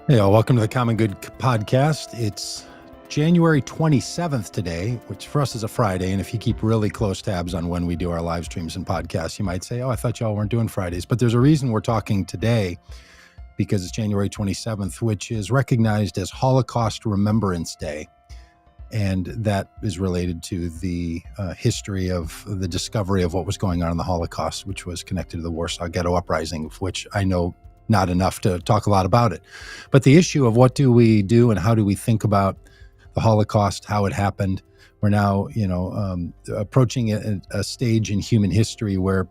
Hey, all, welcome to the Common Good podcast. It's January 27th today, which for us is a Friday. And if you keep really close tabs on when we do our live streams and podcasts, you might say, oh, I thought y'all weren't doing Fridays. But there's a reason we're talking today, because it's January 27th, which is recognized as Holocaust Remembrance Day. And that is related to the history of the discovery of what was going on in the Holocaust, which was connected to the Warsaw Ghetto Uprising, of which I know not enough to talk a lot about it. But the issue of what do we do and how do we think about the Holocaust, how it happened, we're now, approaching a stage in human history where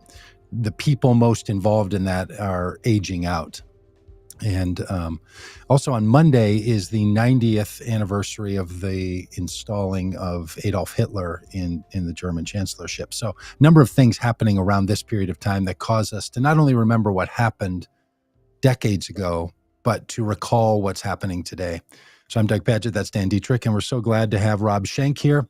the people most involved in that are aging out. And also on Monday is the 90th anniversary of the installing of Adolf Hitler in the German chancellorship. So a number of things happening around this period of time that cause us to not only remember what happened decades ago, but to recall what's happening today. So I'm Doug Pagitt, that's Dan Deitrich, and we're so glad to have Rob Shank here.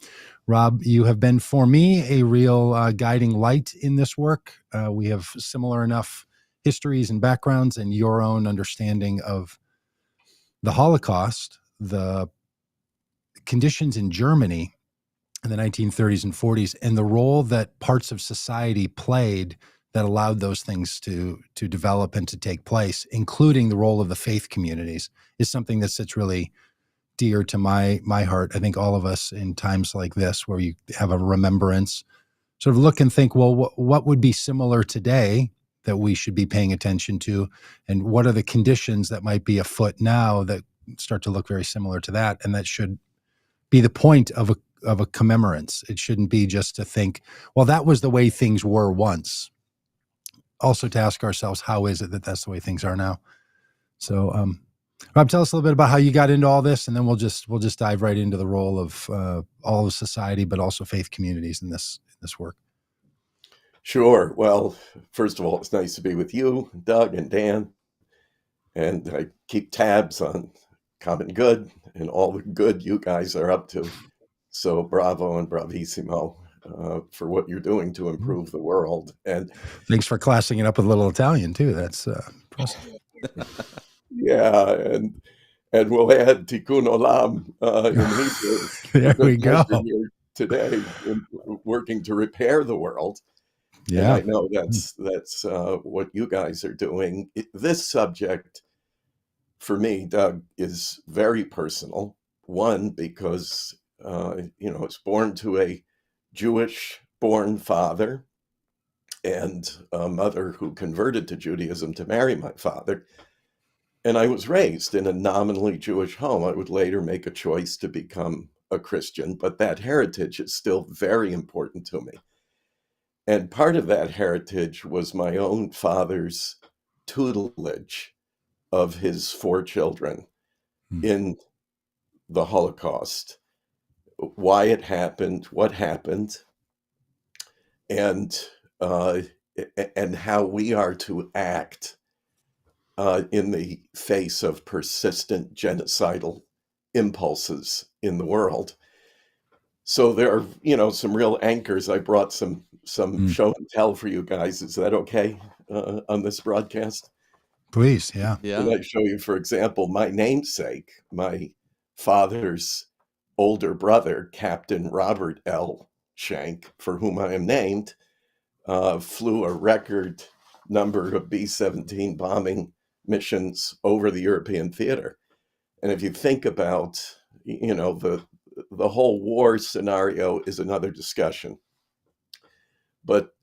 Rob, you have been, for me, a real guiding light in this work. We have similar enough histories and backgrounds, and your own understanding of the Holocaust, the conditions in Germany in the 1930s and 40s, and the role that parts of society played that allowed those things to develop and to take place, including the role of the faith communities, is something that sits really dear to my heart. I think all of us in times like this, where you have a remembrance, sort of look and think, well, what would be similar today that we should be paying attention to, and what are the conditions that might be afoot now that start to look very similar to that, and that should be the point of a commemorance. It shouldn't be just to think, well, that was the way things were once. Also to ask ourselves, how is it that that's the way things are now? So, Rob, tell us a little bit about how you got into all this, and then we'll just dive right into the role of all of society, but also faith communities in this work. Sure. Well, first of all, it's nice to be with you, Doug and Dan, and I keep tabs on Common Good and all the good you guys are up to. So bravo and bravissimo for what you're doing to improve the world. And thanks for classing it up with a little Italian too. That's impressive. Yeah, and we'll add Tikkun Olam in Hebrew. There we go. Here today, working to repair the world. Yeah, and I know that's what you guys are doing. This subject, for me, Doug, is very personal. One, because it's born to a Jewish-born father and a mother who converted to Judaism to marry my father. And I was raised in a nominally Jewish home. I would later make a choice to become a Christian, but that heritage is still very important to me. And part of that heritage was my own father's tutelage of his 4 children in the Holocaust, why it happened, what happened, and how we are to act in the face of persistent genocidal impulses in the world. So there are, some real anchors. I brought some show and tell for you guys. Is that okay on this broadcast? Please, yeah. Can I show you, for example, my namesake, my father's older brother, Captain Robert L. Schenck, for whom I am named, flew a record number of B-17 bombing missions over the European theater. And if you think about, the whole war scenario is another discussion. But,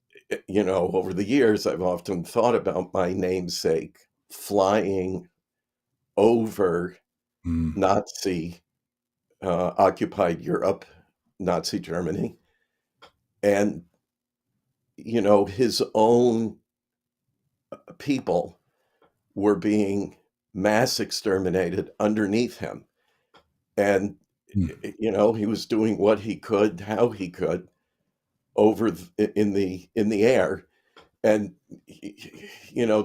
over the years, I've often thought about my namesake flying over Nazi occupied Europe, Nazi Germany, and, his own people were being mass exterminated underneath him. And, he was doing what he could, how he could, over in the air. And,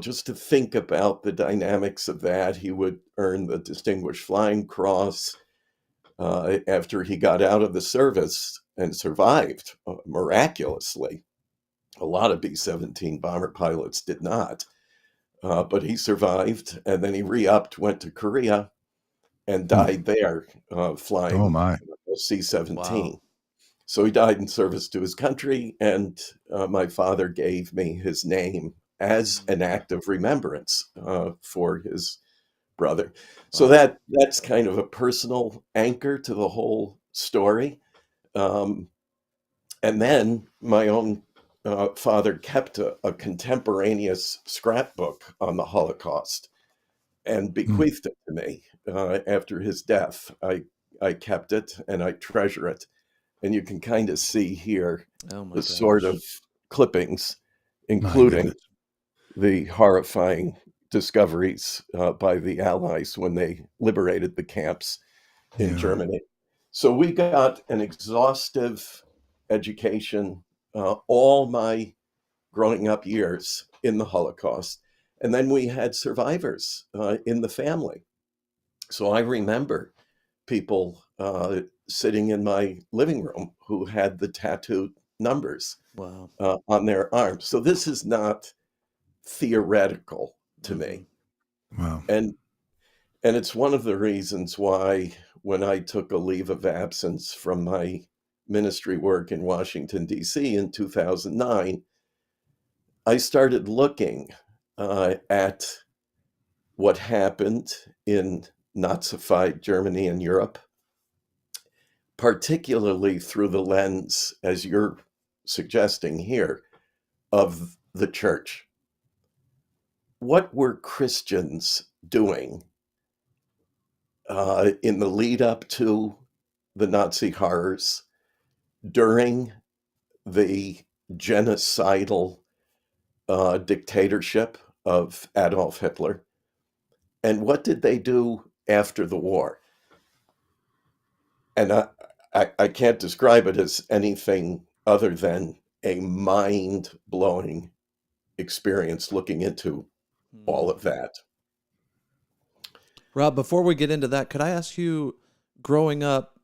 just to think about the dynamics of that, he would earn the Distinguished Flying Cross after he got out of the service and survived miraculously. A lot of B-17 bomber pilots did not. but he survived, and then he re-upped, went to Korea, and Hmm. died there Oh flying my. a C-17. Wow. So he died in service to his country, and my father gave me his name as an act of remembrance for his brother. So Wow. that's kind of a personal anchor to the whole story. Um, and then my own father kept a contemporaneous scrapbook on the Holocaust and Hmm. bequeathed it to me after his death. I kept it and I treasure it. And you can kind of see here Oh my the sort gosh. of clippings, My including goodness. the horrifying discoveries by the Allies when they liberated the camps in Yeah. Germany. So we got an exhaustive education all my growing up years in the Holocaust. And then we had survivors in the family. So I remember people sitting in my living room who had the tattooed numbers Wow. on their arms. So this is not theoretical to Mm-hmm. me. Wow. And it's one of the reasons why when I took a leave of absence from my ministry work in Washington, D.C. in 2009, I started looking at what happened in Nazified Germany and Europe, particularly through the lens, as you're suggesting here, of the church. What were Christians doing in the lead up to the Nazi horrors, during the genocidal dictatorship of Adolf Hitler? And what did they do after the war? And I can't describe it as anything other than a mind-blowing experience looking into all of that. Rob, before we get into that, could I ask you, growing up,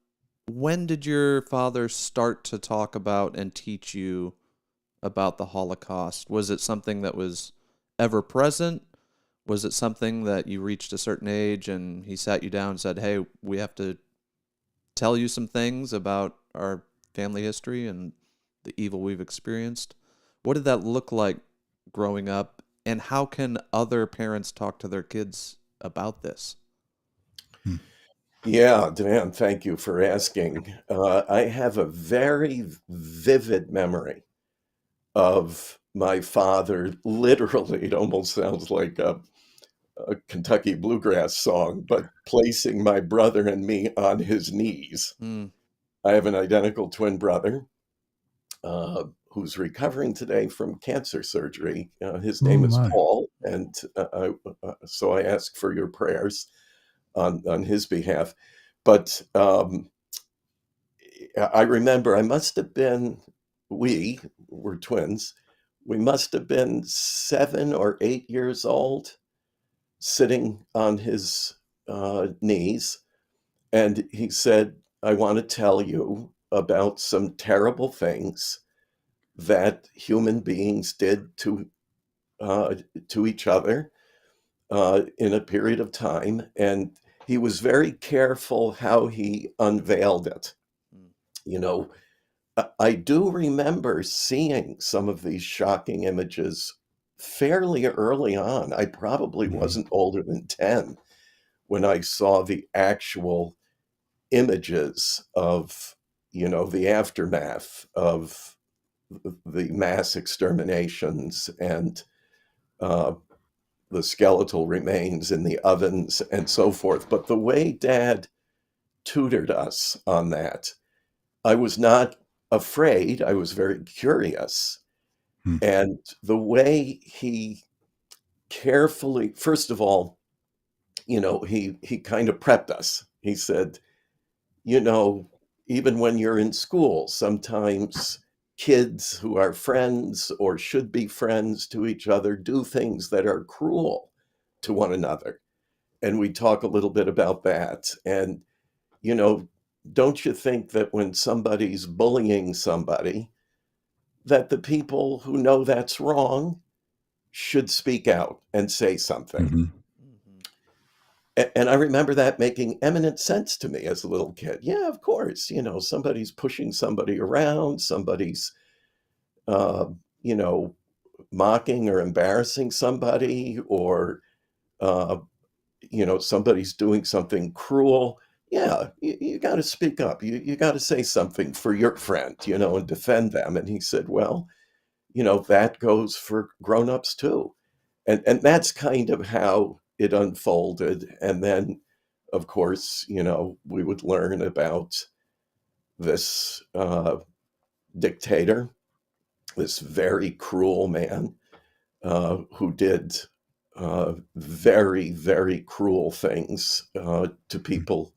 when did your father start to talk about and teach you about the Holocaust? Was it something that was ever present? Was it something that you reached a certain age and he sat you down and said, "Hey, we have to tell you some things about our family history and the evil we've experienced"? What did that look like growing up? And how can other parents talk to their kids about this? Hmm. Yeah, Dan, thank you for asking. I have a very vivid memory of my father, literally, it almost sounds like a Kentucky bluegrass song, but placing my brother and me on his knees. Mm. I have an identical twin brother who's recovering today from cancer surgery. His Oh name is my. Paul, and so I ask for your prayers on his behalf. But I remember I must have been, we were twins, we must have been 7 or 8 years old, sitting on his knees. And he said, I want to tell you about some terrible things that human beings did to each other in a period of time. And he was very careful how he unveiled it. Mm. You know, I do remember seeing some of these shocking images fairly early on. I probably Mhm. wasn't older than 10 when I saw the actual images of, the aftermath of the mass exterminations and uh, the skeletal remains in the ovens and so forth. But the way Dad tutored us on that, I was not afraid. I was very curious. Hmm. And the way he carefully, first of all, he kind of prepped us. He said, you know, even when you're in school, sometimes kids who are friends or should be friends to each other do things that are cruel to one another. And we talk a little bit about that. And, you know, don't you think that when somebody's bullying somebody, that the people who know that's wrong should speak out and say something. Mm-hmm. And I remember that making eminent sense to me as a little kid. Yeah, of course, somebody's pushing somebody around, somebody's, you know, mocking or embarrassing somebody, or, uh, somebody's doing something cruel. Yeah, you got to speak up. You got to say something for your friend, and defend them. And he said, well, that goes for grown-ups too. And that's kind of how it unfolded. And then, of course, we would learn about this dictator, this very cruel man who did very, very cruel things to people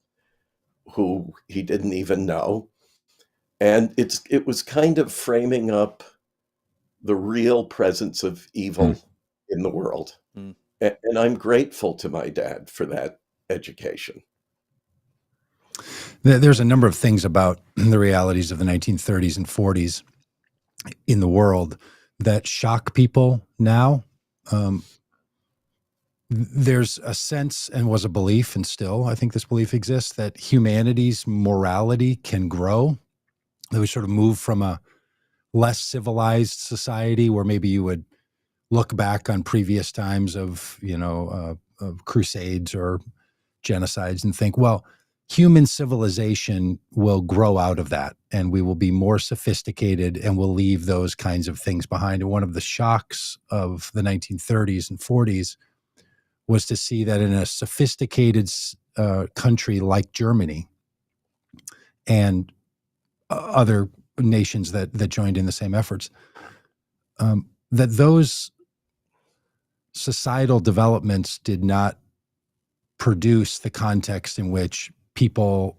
who he didn't even know. And it was kind of framing up the real presence of evil in the world. Mm. And I'm grateful to my dad for that education. There's a number of things about the realities of the 1930s and 40s in the world that shock people now. There's a sense, and was a belief, and still I think this belief exists, that humanity's morality can grow. That we sort of move from a less civilized society where maybe you would look back on previous times of, of crusades or genocides and think, well, human civilization will grow out of that and we will be more sophisticated and we'll leave those kinds of things behind. And one of the shocks of the 1930s and 40s was to see that in a sophisticated country like Germany and other nations that joined in the same efforts, that those societal developments did not produce the context in which people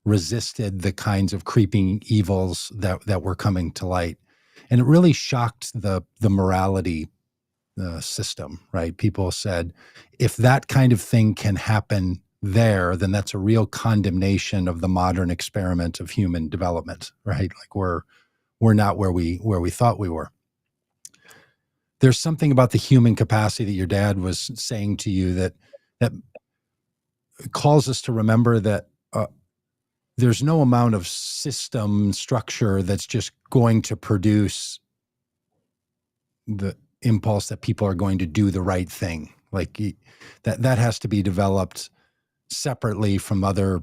resisted the kinds of creeping evils that were coming to light. And it really shocked the morality system, right? People said, if that kind of thing can happen there, then that's a real condemnation of the modern experiment of human development, right? Like we're not where we thought we were. There's something about the human capacity that your dad was saying to you that calls us to remember that there's no amount of system structure that's just going to produce the impulse that people are going to do the right thing. Like that has to be developed separately from other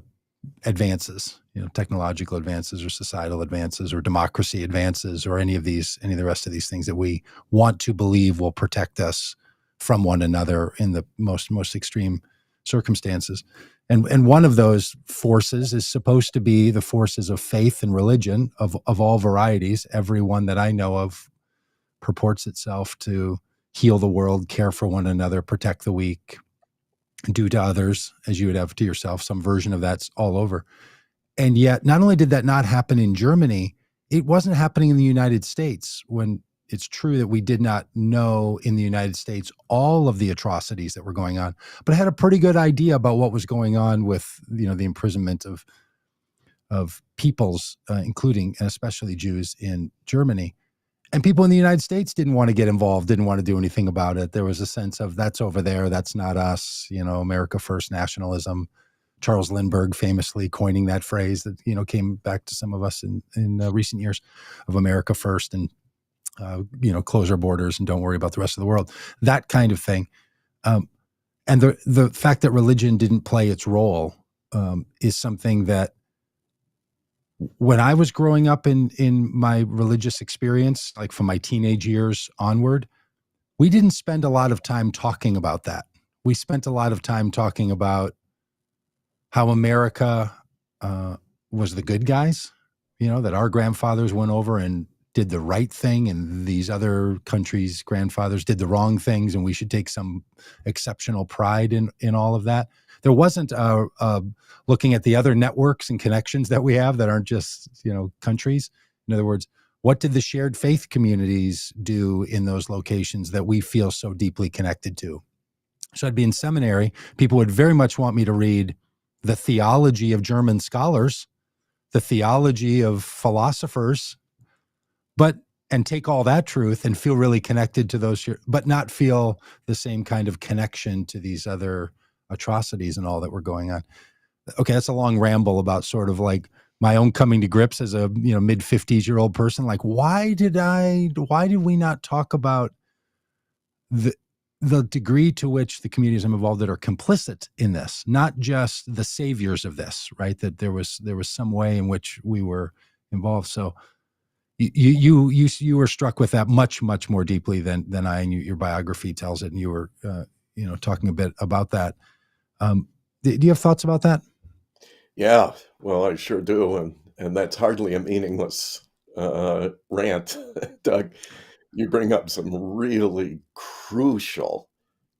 advances, technological advances or societal advances or democracy advances or any of the rest of these things that we want to believe will protect us from one another in the most extreme circumstances. And one of those forces is supposed to be the forces of faith and religion of all varieties. Every one that I know of purports itself to heal the world, care for one another, protect the weak, do to others as you would have to yourself. Some version of that's all over. And yet, not only did that not happen in Germany, it wasn't happening in the United States, when it's true that we did not know in the United States all of the atrocities that were going on, but had a pretty good idea about what was going on with, the imprisonment of peoples, including and especially Jews in Germany. And people in the United States didn't want to get involved, didn't want to do anything about it. There was a sense of that's over there, that's not us, America first nationalism. Charles Lindbergh famously coining that phrase that, came back to some of us in recent years, of America first and, close our borders and don't worry about the rest of the world, that kind of thing. And the fact that religion didn't play its role is something that, when I was growing up in my religious experience, like from my teenage years onward, we didn't spend a lot of time talking about that. We spent a lot of time talking about how America was the good guys, that our grandfathers went over and did the right thing, and these other countries' grandfathers did the wrong things, and we should take some exceptional pride in all of that. There wasn't looking at the other networks and connections that we have that aren't just, countries. In other words, what did the shared faith communities do in those locations that we feel so deeply connected to? So I'd be in seminary. People would very much want me to read the theology of German scholars, the theology of philosophers, but and take all that truth and feel really connected to those, but not feel the same kind of connection to these other atrocities and all that were going on. Okay, that's a long ramble about sort of like my own coming to grips as a mid 50s-year-old person. Like, why did we not talk about the degree to which the communities I'm involved in are complicit in this, not just the saviors of this, right? That there was some way in which we were involved. So you were struck with that much more deeply than I, and your biography tells it, and you were talking a bit about that. Do you have thoughts about that? Yeah, well, I sure do, and that's hardly a meaningless rant, Doug. You bring up some really crucial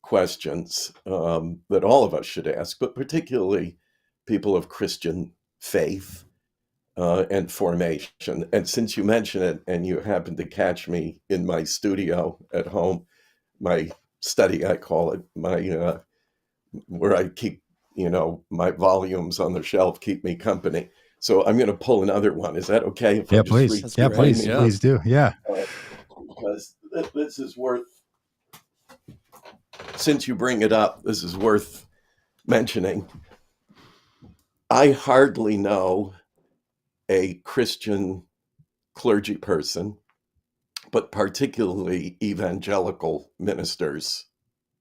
questions that all of us should ask, but particularly people of Christian faith and formation. And since you mention it, and you happen to catch me in my studio at home, my study, I call it, my where I keep my volumes on the shelf, keep me company. So I'm going to pull another one. Is that okay? If Yeah, I just please. Yeah, please. Yeah. Please do. Yeah. Because this is worth, since you bring it up, this is worth mentioning. I hardly know a Christian clergy person, but particularly evangelical ministers,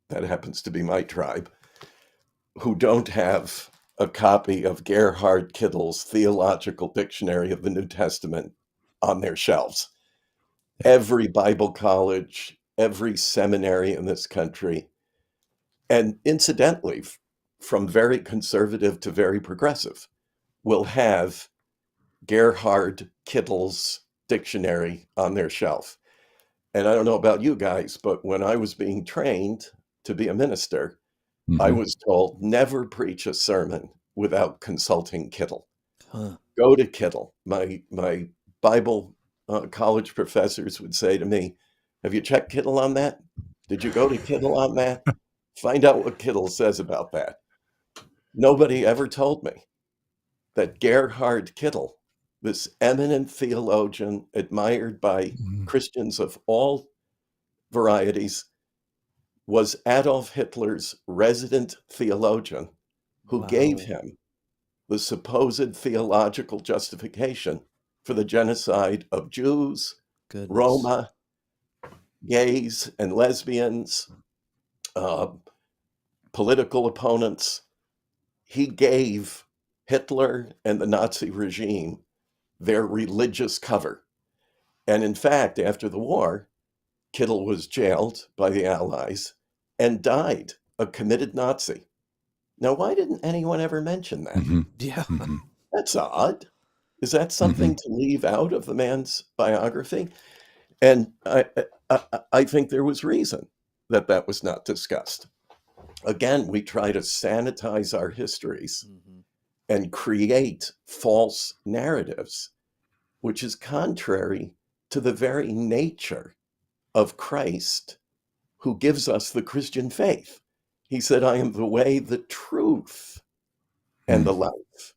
that happens to be my tribe, who don't have a copy of Gerhard Kittle's Theological Dictionary of the New Testament on their shelves. Every Bible college, every seminary in this country, and incidentally, from very conservative to very progressive, will have Gerhard Kittle's dictionary on their shelf. And I don't know about you guys, but when I was being trained to be a minister, I was told never preach a sermon without consulting Kittle. Huh. Go to Kittle. My Bible college professors would say to me, have you checked Kittle on that? Did you go to Kittle on that? Find out what Kittle says about that. Nobody ever told me that Gerhard Kittle, this eminent theologian admired by Christians of all varieties, was Adolf Hitler's resident theologian who gave him the supposed theological justification for the genocide of Jews, Roma, gays and lesbians, political opponents. He gave Hitler and the Nazi regime their religious cover. And in fact, after the war, Kittle was jailed by the Allies and died a committed Nazi. Now, why didn't anyone ever mention that? Yeah. That's odd. Is that something to leave out of the man's biography? And I think there was reason that was not discussed. Again, we try to sanitize our histories and create false narratives, which is contrary to the very nature of Christ, who gives us the Christian faith. He said, I am the way, the truth, and the life.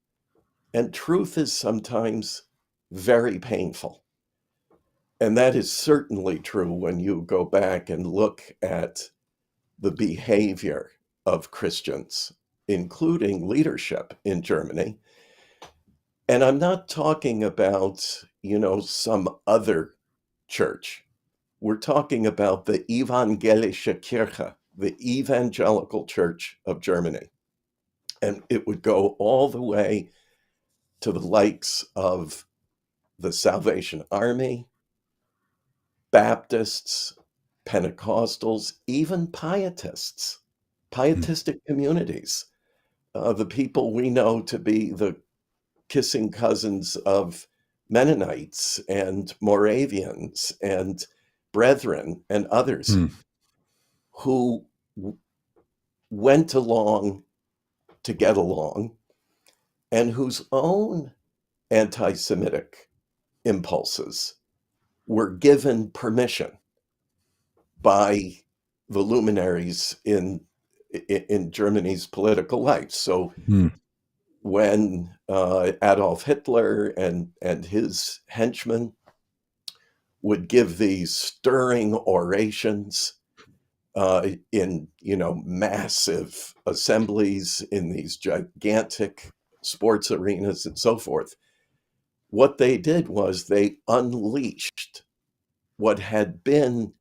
And truth is sometimes very painful. And that is certainly true when you go back and look at the behavior of Christians, including leadership in Germany. And I'm not talking about, some other church. We're talking about the Evangelische Kirche, the Evangelical Church of Germany. And it would go all the way to the likes of the Salvation Army, Baptists, Pentecostals, even Pietists, pietistic communities, the people we know to be the kissing cousins of Mennonites and Moravians and Brethren and others who went along to get along and whose own anti-Semitic impulses were given permission by the luminaries in Germany's political life. So when Adolf Hitler and his henchmen would give these stirring orations in, massive assemblies in these gigantic sports arenas and so forth. What they did was they unleashed what had been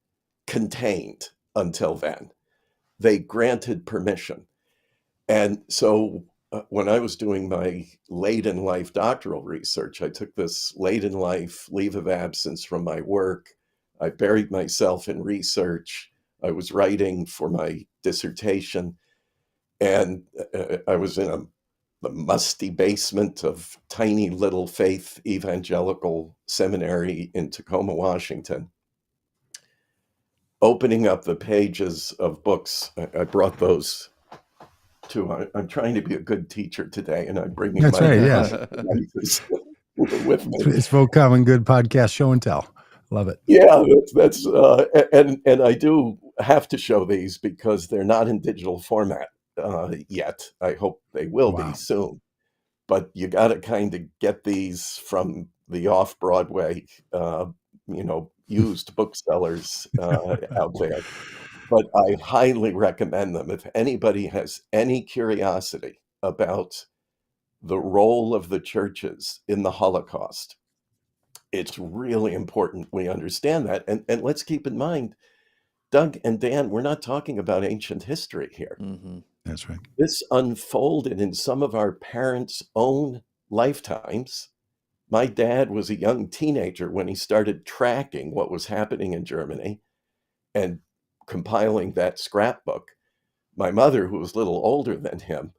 contained until then. They granted permission. And so when I was doing my late in life doctoral research, I took this late in life leave of absence from my work. I buried myself in research. I was writing for my dissertation, and I was in the musty basement of tiny little Faith Evangelical Seminary in Tacoma, Washington, opening up the pages of books. I brought those too. I'm trying to be a good teacher today, and I'm bringing That's my right. Yes. devices with me. It's Common Good podcast show and tell. Love it. Yeah, that's and I do have to show these because they're not in digital format yet. I hope they will be Wow. soon. But you got to kind of get these from the off-Broadway, used booksellers out there. But I highly recommend them. If anybody has any curiosity about the role of the churches in the Holocaust, it's really important we understand that. And let's keep in mind, Doug and Dan, we're not talking about ancient history here. Mm-hmm. That's right. This unfolded in some of our parents' own lifetimes. My dad was a young teenager when he started tracking what was happening in Germany and compiling that scrapbook. My mother, who was a little older than him,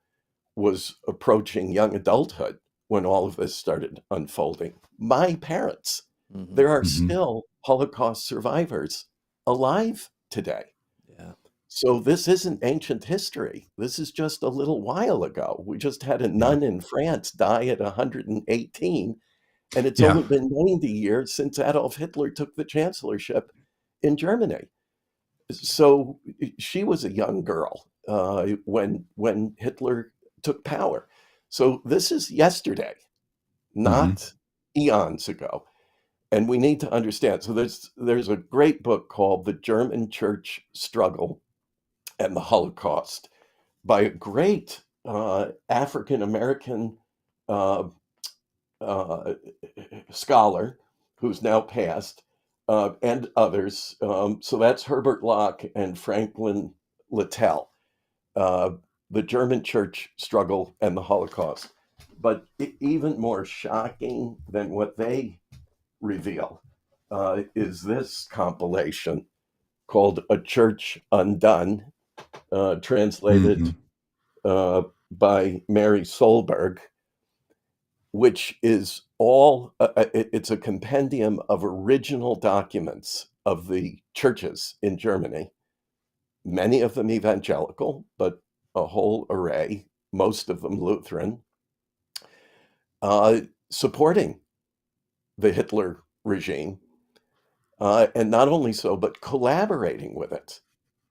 was approaching young adulthood when all of this started unfolding. My parents, Mm-hmm. there are Mhm. still Holocaust survivors alive today. Yeah. So this isn't ancient history. This is just a little while ago. We just had a nun in France die at 118, and it's Yeah. only been 90 years since Adolf Hitler took the chancellorship in Germany. So she was a young girl when Hitler took power. So this is yesterday, not eons ago. And we need to understand. So there's a great book called The German Church Struggle and the Holocaust by a great African American uh, scholar who's now passed, and others. So that's Herbert Locke and Franklin Littell, uh, The German Church Struggle and the Holocaust. But even more shocking than what they reveal is this compilation called A Church Undone, translated by Mary Solberg, which is it's a compendium of original documents of the churches in Germany, many of them evangelical, but a whole array, most of them Lutheran, supporting the Hitler regime. And not only so, but collaborating with it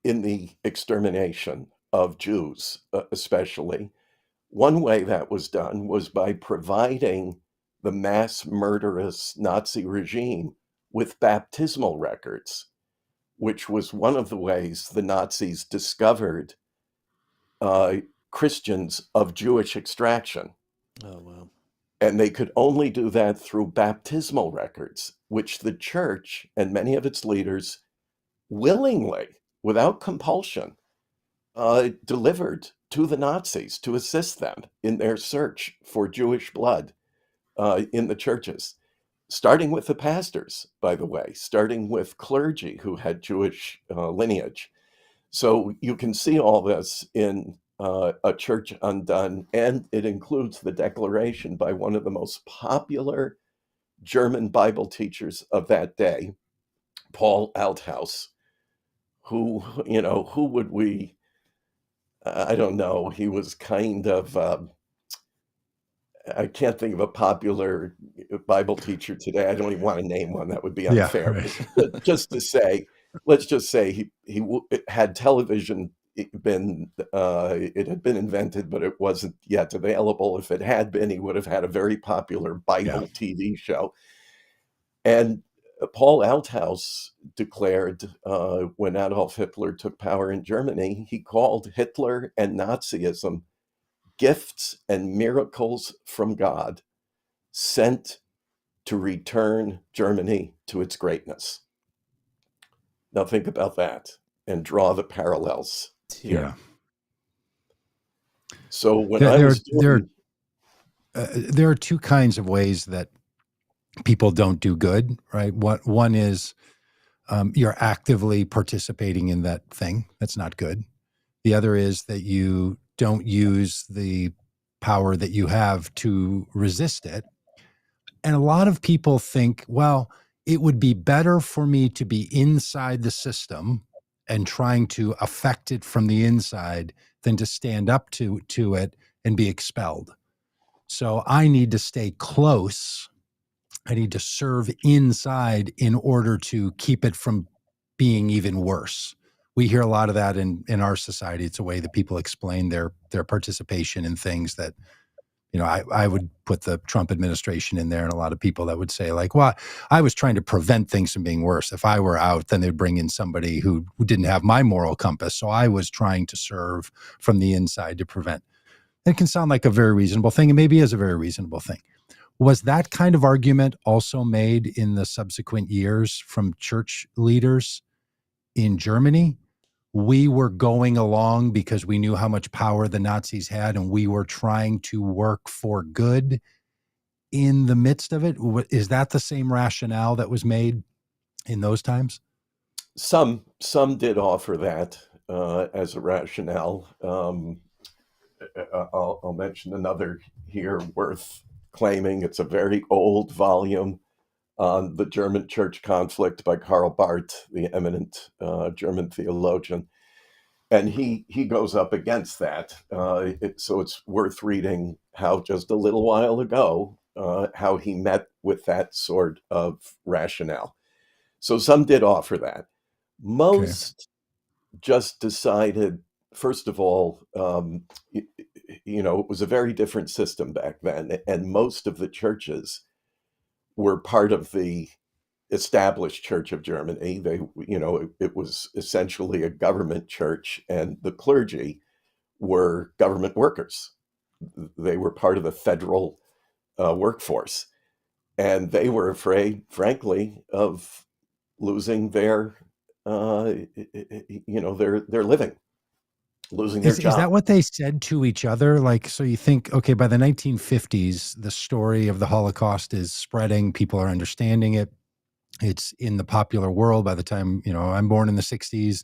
in the extermination of Jews, especially. One way that was done was by providing the mass murderous Nazi regime with baptismal records, which was one of the ways the Nazis discovered Christians of Jewish extraction. Oh, wow. And they could only do that through baptismal records, which the church and many of its leaders willingly, without compulsion, delivered to the Nazis to assist them in their search for Jewish blood in the churches, starting with the pastors, by the way, starting with clergy who had Jewish lineage. So you can see all this in A Church Undone, and it includes the declaration by one of the most popular German Bible teachers of that day, Paul Althaus, who would we, I don't know, he was kind of, I can't think of a popular Bible teacher today. I don't even want to name one. That would be unfair. Yeah, right. But just to say, let's just say he had television it had been invented, but it wasn't yet available. If it had been, he would have had a very popular Bible TV show. And Paul Althaus declared when Adolf Hitler took power in Germany, he called Hitler and Nazism gifts and miracles from God sent to return Germany to its greatness. Now think about that and draw the parallels here. Yeah. So when There, I there, was doing, there are two kinds of ways that people don't do good, right? One is you're actively participating in that thing. That's not good. The other is that you don't use the power that you have to resist it. And a lot of people think, well, it would be better for me to be inside the system and trying to affect it from the inside than to stand up to it and be expelled. So I need to stay close. I need to serve inside in order to keep it from being even worse. We hear a lot of that in our society. It's a way that people explain their participation in things that, I would put the Trump administration in there, and a lot of people that would say like, well, I was trying to prevent things from being worse. If I were out, then they'd bring in somebody who didn't have my moral compass. So I was trying to serve from the inside to prevent. It can sound like a very reasonable thing, and maybe is a very reasonable thing. Was that kind of argument also made in the subsequent years from church leaders in Germany? We were going along because we knew how much power the Nazis had, and we were trying to work for good in the midst of it. Is that the same rationale that was made in those times? some did offer that as a rationale. I'll mention another here worth claiming. It's a very old volume on the German church conflict by Karl Barth, the eminent German theologian. And he goes up against that. So it's worth reading how just a little while ago, how he met with that sort of rationale. So some did offer that. Most just decided, first of all, it was a very different system back then. And most of the churches were part of the established Church of Germany. It was essentially a government church, and the clergy were government workers. They were part of the federal workforce, and they were afraid, frankly, of losing their living, losing their Is job. that what they said to each other? Like, so you think, okay, by the 1950s, the story of the Holocaust is spreading. People are understanding it. It's in the popular world. By the time, I'm born in the 60s,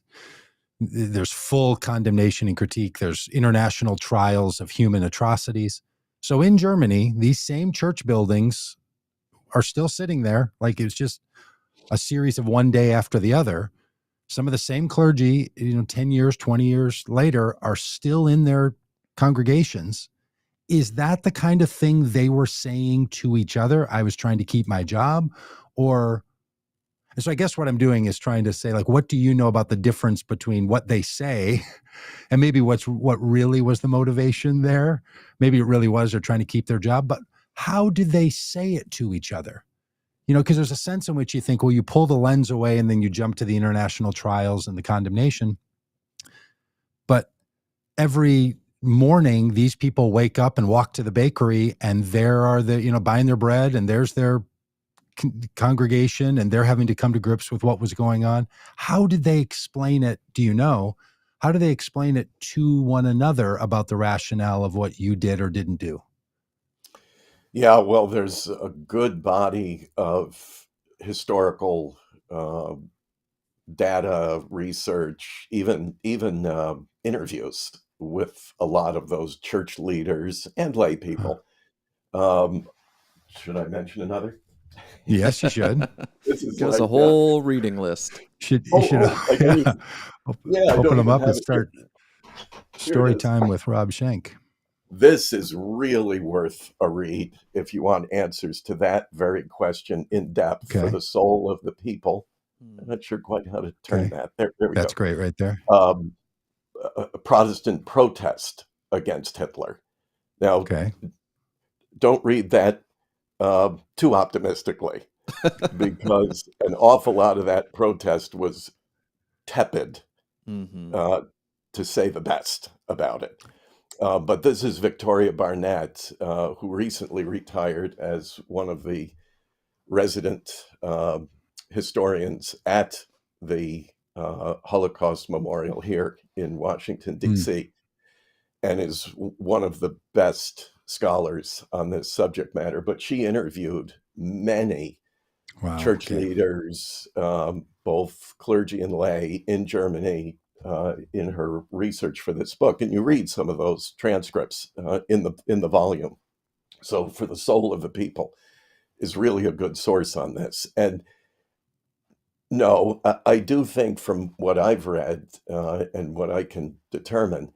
there's full condemnation and critique. There's international trials of human atrocities. So in Germany, these same church buildings are still sitting there. Like it's just a series of one day after the other. Some of the same clergy, 10 years, 20 years later, are still in their congregations. Is that the kind of thing they were saying to each other? I was trying to keep my job? So I guess what I'm doing is trying to say, like, what do you know about the difference between what they say and maybe what really was the motivation there? Maybe it really was they're trying to keep their job, but how do they say it to each other? Because there's a sense in which you think, well, you pull the lens away and then you jump to the international trials and the condemnation. But every morning, these people wake up and walk to the bakery, and there are buying their bread, and there's their congregation, and they're having to come to grips with what was going on. How did they explain it? Do you know? How do they explain it to one another about the rationale of what you did or didn't do? Yeah, well, there's a good body of historical data research, even interviews with a lot of those church leaders and lay people. Should I mention another? Yes, you should. This is Give us like a whole reading list. You should like I don't open them even up have and it start here. story It is. time with Rob Shank. This is really worth a read if you want answers to that very question in depth for the soul of the people. I'm not sure quite how to turn that. There we go. That's great right there. A Protestant protest against Hitler. Now, don't read that too optimistically. because an awful lot of that protest was tepid, Mm-hmm. to say the best about it. But this is Victoria Barnett, who recently retired as one of the resident historians at the Holocaust Memorial here in Washington, D.C., and is one of the best scholars on this subject matter. But she interviewed many church leaders, both clergy and lay, in Germany in her research for this book. And you read some of those transcripts in the volume. So For the Soul of the People is really a good source on this. And no, I do think from what I've read and what I can determine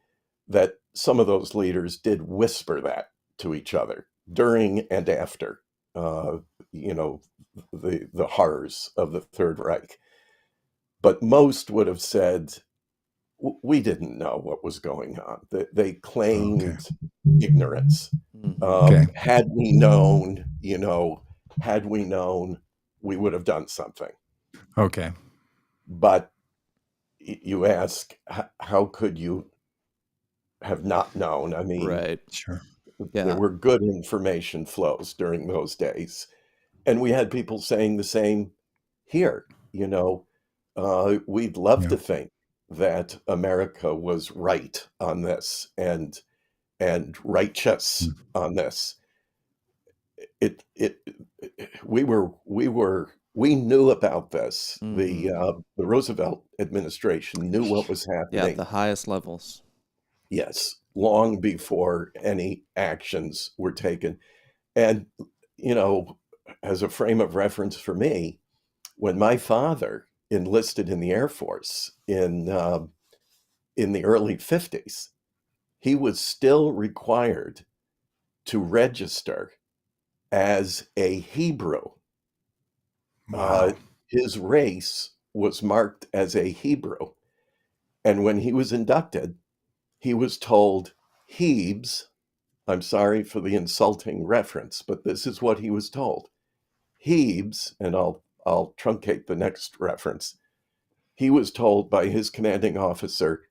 that some of those leaders did whisper that to each other during and after, you know, the horrors of the Third Reich. But most would have said, we didn't know what was going on. They claimed ignorance. Had we known, we would have done something. Okay. But you ask, how could you have not known? I mean, Right. Sure. there were good information flows during those days. And we had people saying the same here. We'd love to think that America was right on this and righteous on this. We knew about this. The Roosevelt administration knew what was happening. Yeah, the highest levels. Yes, long before any actions were taken. And, as a frame of reference for me, when my father enlisted in the Air Force in the early 50s, he was still required to register as a Hebrew. Wow. His race was marked as a Hebrew. And when he was inducted, he was told, Hebes, I'm sorry for the insulting reference, but this is what he was told. Hebes, and I'll truncate the next reference. He was told by his commanding officer,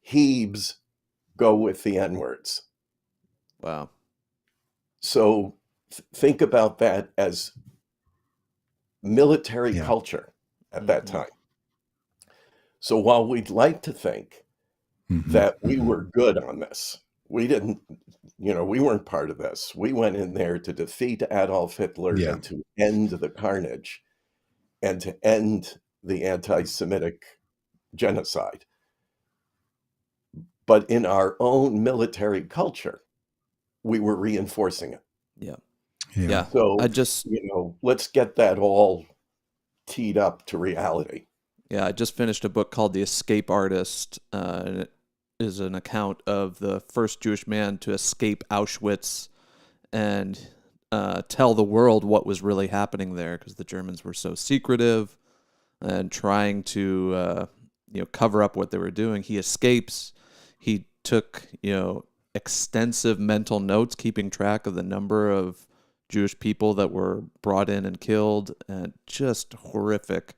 Hebes go with the N-words. Wow. So think about that as military culture at that time. So while we'd like to think that we were good on this, we didn't, we weren't part of this. We went in there to defeat Adolf Hitler and to end the carnage and to end the anti-Semitic genocide. But in our own military culture, we were reinforcing it. Yeah. So, let's get that all teed up to reality. Yeah, I just finished a book called The Escape Artist, and it is an account of the first Jewish man to escape Auschwitz and tell the world what was really happening there, because the Germans were so secretive and trying to cover up what they were doing. He escapes. He took extensive mental notes, keeping track of the number of Jewish people that were brought in and killed, and just horrific.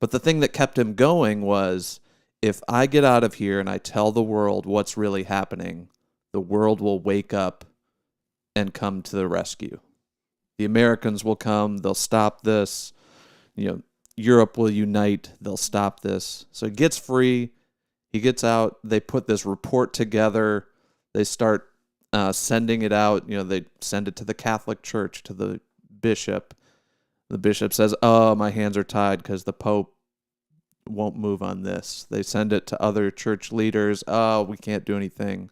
But the thing that kept him going was, if I get out of here and I tell the world what's really happening, the world will wake up and come to the rescue. The Americans will come, they'll stop this. Europe will unite, they'll stop this. So he gets free, he gets out, they put this report together, they start sending it out. They send it to the Catholic Church, to the bishop. The bishop says, oh, my hands are tied because the Pope won't move on this. They send it to other church leaders. Oh, we can't do anything.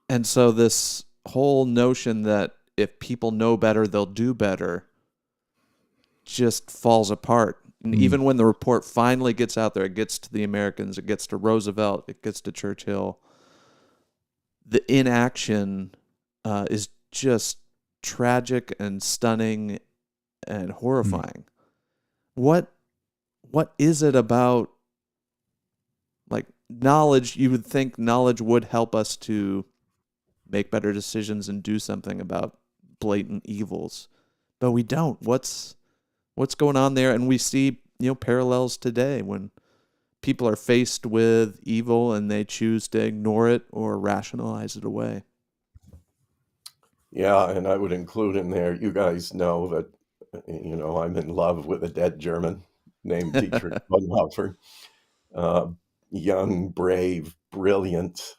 And so this whole notion that if people know better, they'll do better just falls apart. And even when the report finally gets out there, it gets to the Americans, it gets to Roosevelt, it gets to Churchill, the inaction is just tragic and stunning and horrifying. What is it about, like, knowledge? You would think knowledge would help us to make better decisions and do something about blatant evils, but we don't. What's what's going on there. And we see, parallels today when people are faced with evil and they choose to ignore it or rationalize it away. Yeah, and I would include in there, you guys know that, I'm in love with a dead German named Dietrich Bonhoeffer, young, brave, brilliant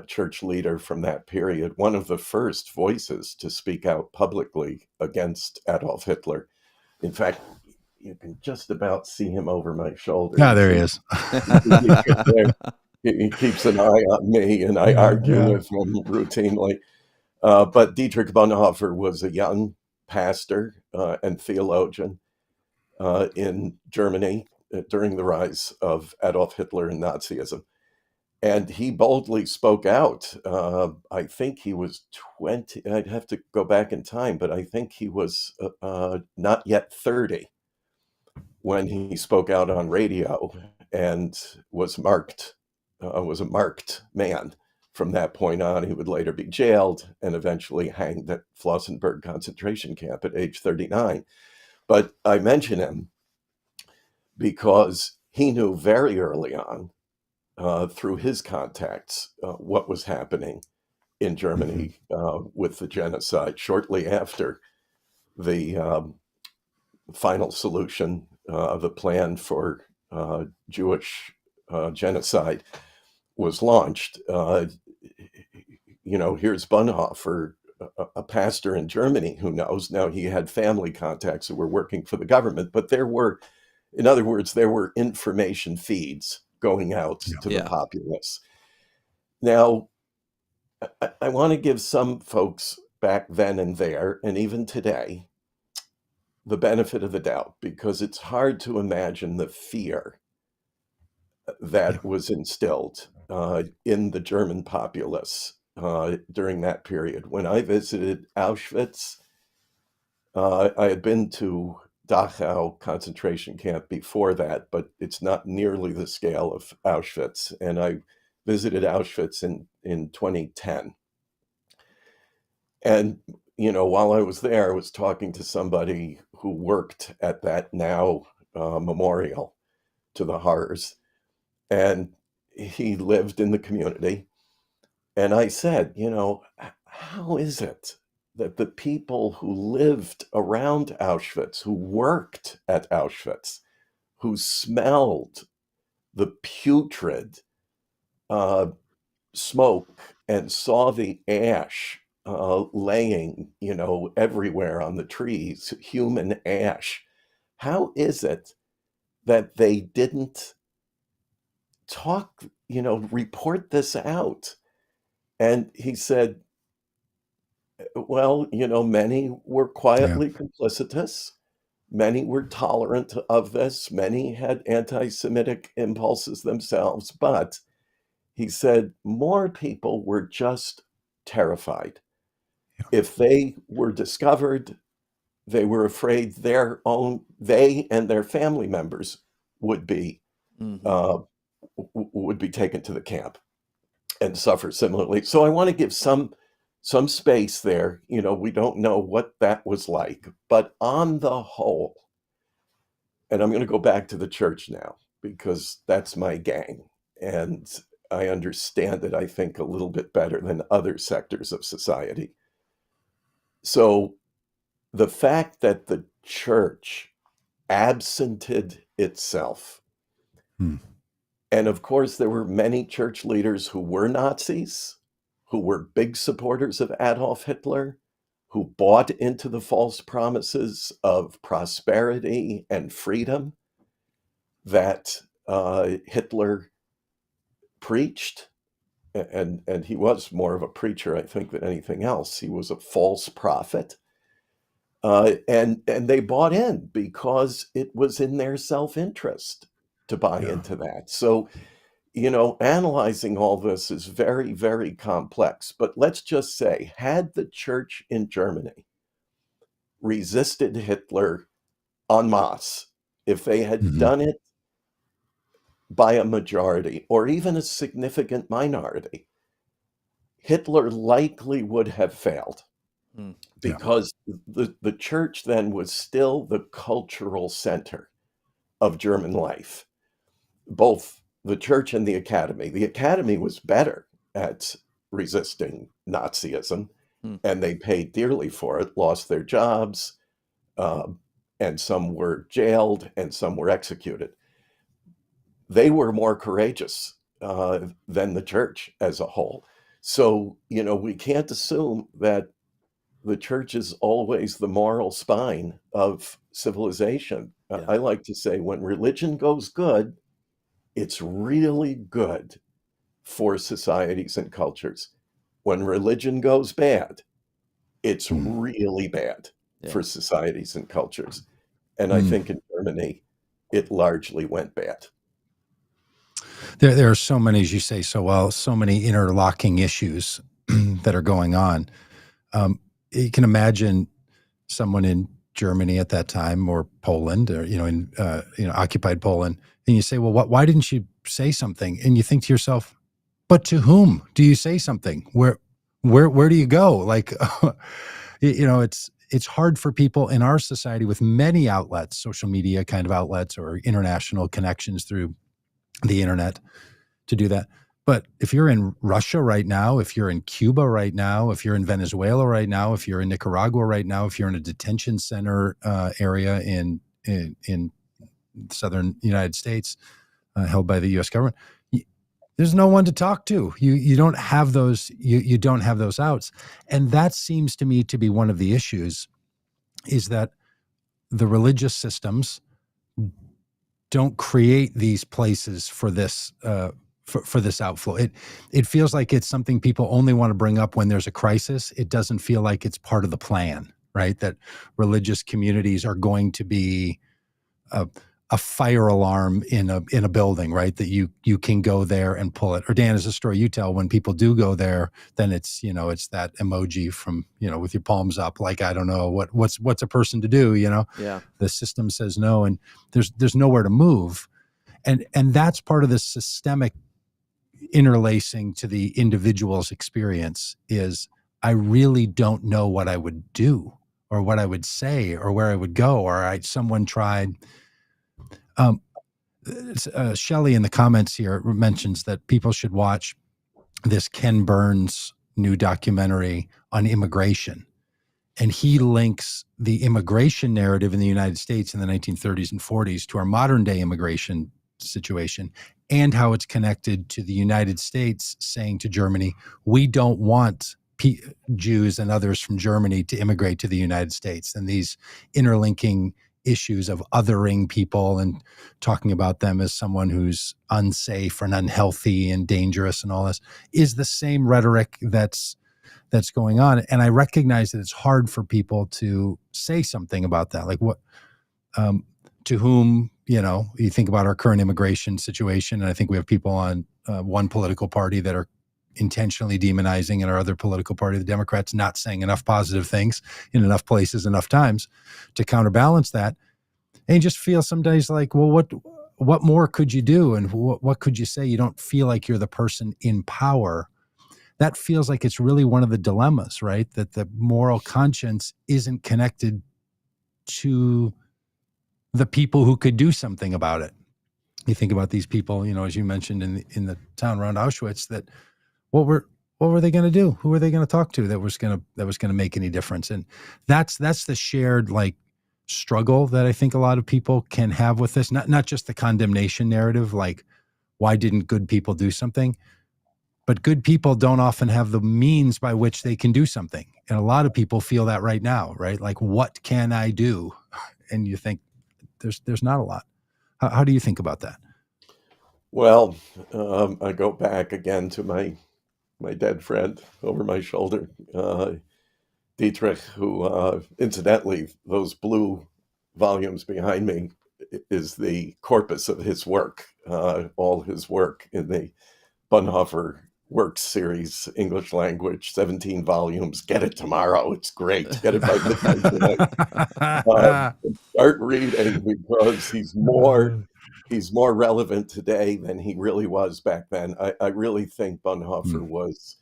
church leader from that period, one of the first voices to speak out publicly against Adolf Hitler. In fact, you can just about see him over my shoulder. Yeah, there he is. He keeps an eye on me, and I argue with him routinely. But Dietrich Bonhoeffer was a young pastor and theologian in Germany during the rise of Adolf Hitler and Nazism. And he boldly spoke out. I think he was 20. I'd have to go back in time, but I think he was not yet 30 when he spoke out on radio and was a marked man. From that point on, he would later be jailed and eventually hanged at Flossenburg concentration camp at age 39. But I mention him because he knew very early on, through his contacts, what was happening in Germany with the genocide shortly after the final solution of the plan for Jewish genocide was launched. Here's Bonhoeffer, a pastor in Germany who knows. Now, he had family contacts who were working for the government, but there were information feeds going out to the populace. Now, I want to give some folks back then and there, and even today, the benefit of the doubt, because it's hard to imagine the fear that was instilled in the German populace during that period. When I visited Auschwitz, I had been to Dachau concentration camp before that, but it's not nearly the scale of Auschwitz. And I visited Auschwitz in 2010. And, while I was there, I was talking to somebody who worked at that now memorial to the horrors. And he lived in the community. And I said, how is it that the people who lived around Auschwitz, who worked at Auschwitz, who smelled the putrid smoke and saw the ash laying, everywhere on the trees, human ash, how is it that they didn't talk, report this out? And he said, well, many were quietly complicitous. Many were tolerant of this. Many had anti-Semitic impulses themselves. But he said more people were just terrified. If they were discovered, they were afraid they and their family members would be taken to the camp and suffer similarly. So I want to give some space there. We don't know what that was like, but on the whole, and I'm going to go back to the church now because that's my gang, and I understand it, I think, a little bit better than other sectors of society. So the fact that the church absented itself, and of course, there were many church leaders who were Nazis, who were big supporters of Adolf Hitler, who bought into the false promises of prosperity and freedom that Hitler preached. And he was more of a preacher, I think, than anything else. He was a false prophet. And they bought in because it was in their self-interest to buy into that. So, analyzing all this is very, very complex. But let's just say, had the church in Germany resisted Hitler en masse, if they had done it by a majority or even a significant minority, Hitler likely would have failed. Hmm. because the church then was still the cultural center of German life, both the church and the academy. The academy was better at resisting Nazism, Hmm. and they paid dearly for it, lost their jobs, and some were jailed and some were executed. They were more courageous than the church as a whole. So, we can't assume that the church is always the moral spine of civilization. Yeah. I like to say when religion goes good, it's really good for societies and cultures. When religion goes bad, it's really bad for societies and cultures. And I think in Germany, it largely went bad. There are so many, as you say so well, so many interlocking issues that are going on. You can imagine someone in Germany at that time, or Poland, or in occupied Poland, and you say, "Well, why didn't you say something?" And you think to yourself, "But to whom do you say something? Where do you go?" Like, it's hard for people in our society with many outlets, social media kind of outlets, or international connections through the internet, to do that. But if you're in Russia right now, if you're in Cuba right now, if you're in Venezuela right now, if you're in Nicaragua right now, if you're in a detention center area in southern United States held by the U.S. government, there's no one to talk to. You don't have those. You don't have those outs, and that seems to me to be one of the issues. Is that the religious systems don't create these places for this for this outflow. It feels like it's something people only want to bring up when there's a crisis. It doesn't feel like it's part of the plan, right? That religious communities are going to be a fire alarm in a building, right? That you can go there and pull it. Or Dan, is a story you tell, when people do go there, then it's that emoji from with your palms up, like, I don't know what's a person to do. Yeah. The system says no, and there's nowhere to move, and that's part of the systemic interlacing to the individual's experience. Is I really don't know what I would do, or what I would say, or where I would go, or someone tried. Shelley in the comments here mentions that people should watch this Ken Burns new documentary on immigration. And he links the immigration narrative in the United States in the 1930s and 40s to our modern day immigration situation, and how it's connected to the United States saying to Germany, we don't want Jews and others from Germany to immigrate to the United States. And these interlinking issues of othering people and talking about them as someone who's unsafe and unhealthy and dangerous and all this is the same rhetoric that's going on. And I recognize that it's hard for people to say something about that. Like, what, to whom, you think about our current immigration situation. And I think we have people on one political party that are intentionally demonizing, and our other political party, the Democrats, not saying enough positive things in enough places, enough times to counterbalance that. And you just feel some days like, well, what more could you do? And what could you say? You don't feel like you're the person in power. That feels like it's really one of the dilemmas, right? That the moral conscience isn't connected to the people who could do something about it. You think about these people, as you mentioned in the town around Auschwitz, that what were they going to do? Who were they going to talk to that was going to make any difference? And that's the shared struggle that I think a lot of people can have with this. Not just the condemnation narrative, like, why didn't good people do something? But good people don't often have the means by which they can do something. And a lot of people feel that right now, right? Like, what can I do? And you think there's not a lot. How do you think about that? Well, I go back again to my dead friend over my shoulder, Dietrich, who, incidentally, those blue volumes behind me is the corpus of his work, all his work in the Bonhoeffer Works series, English language, 17 volumes. Get it tomorrow. It's great. Get it by midnight tonight. Start reading, because he's more relevant today than he really was back then. I really think Bonhoeffer was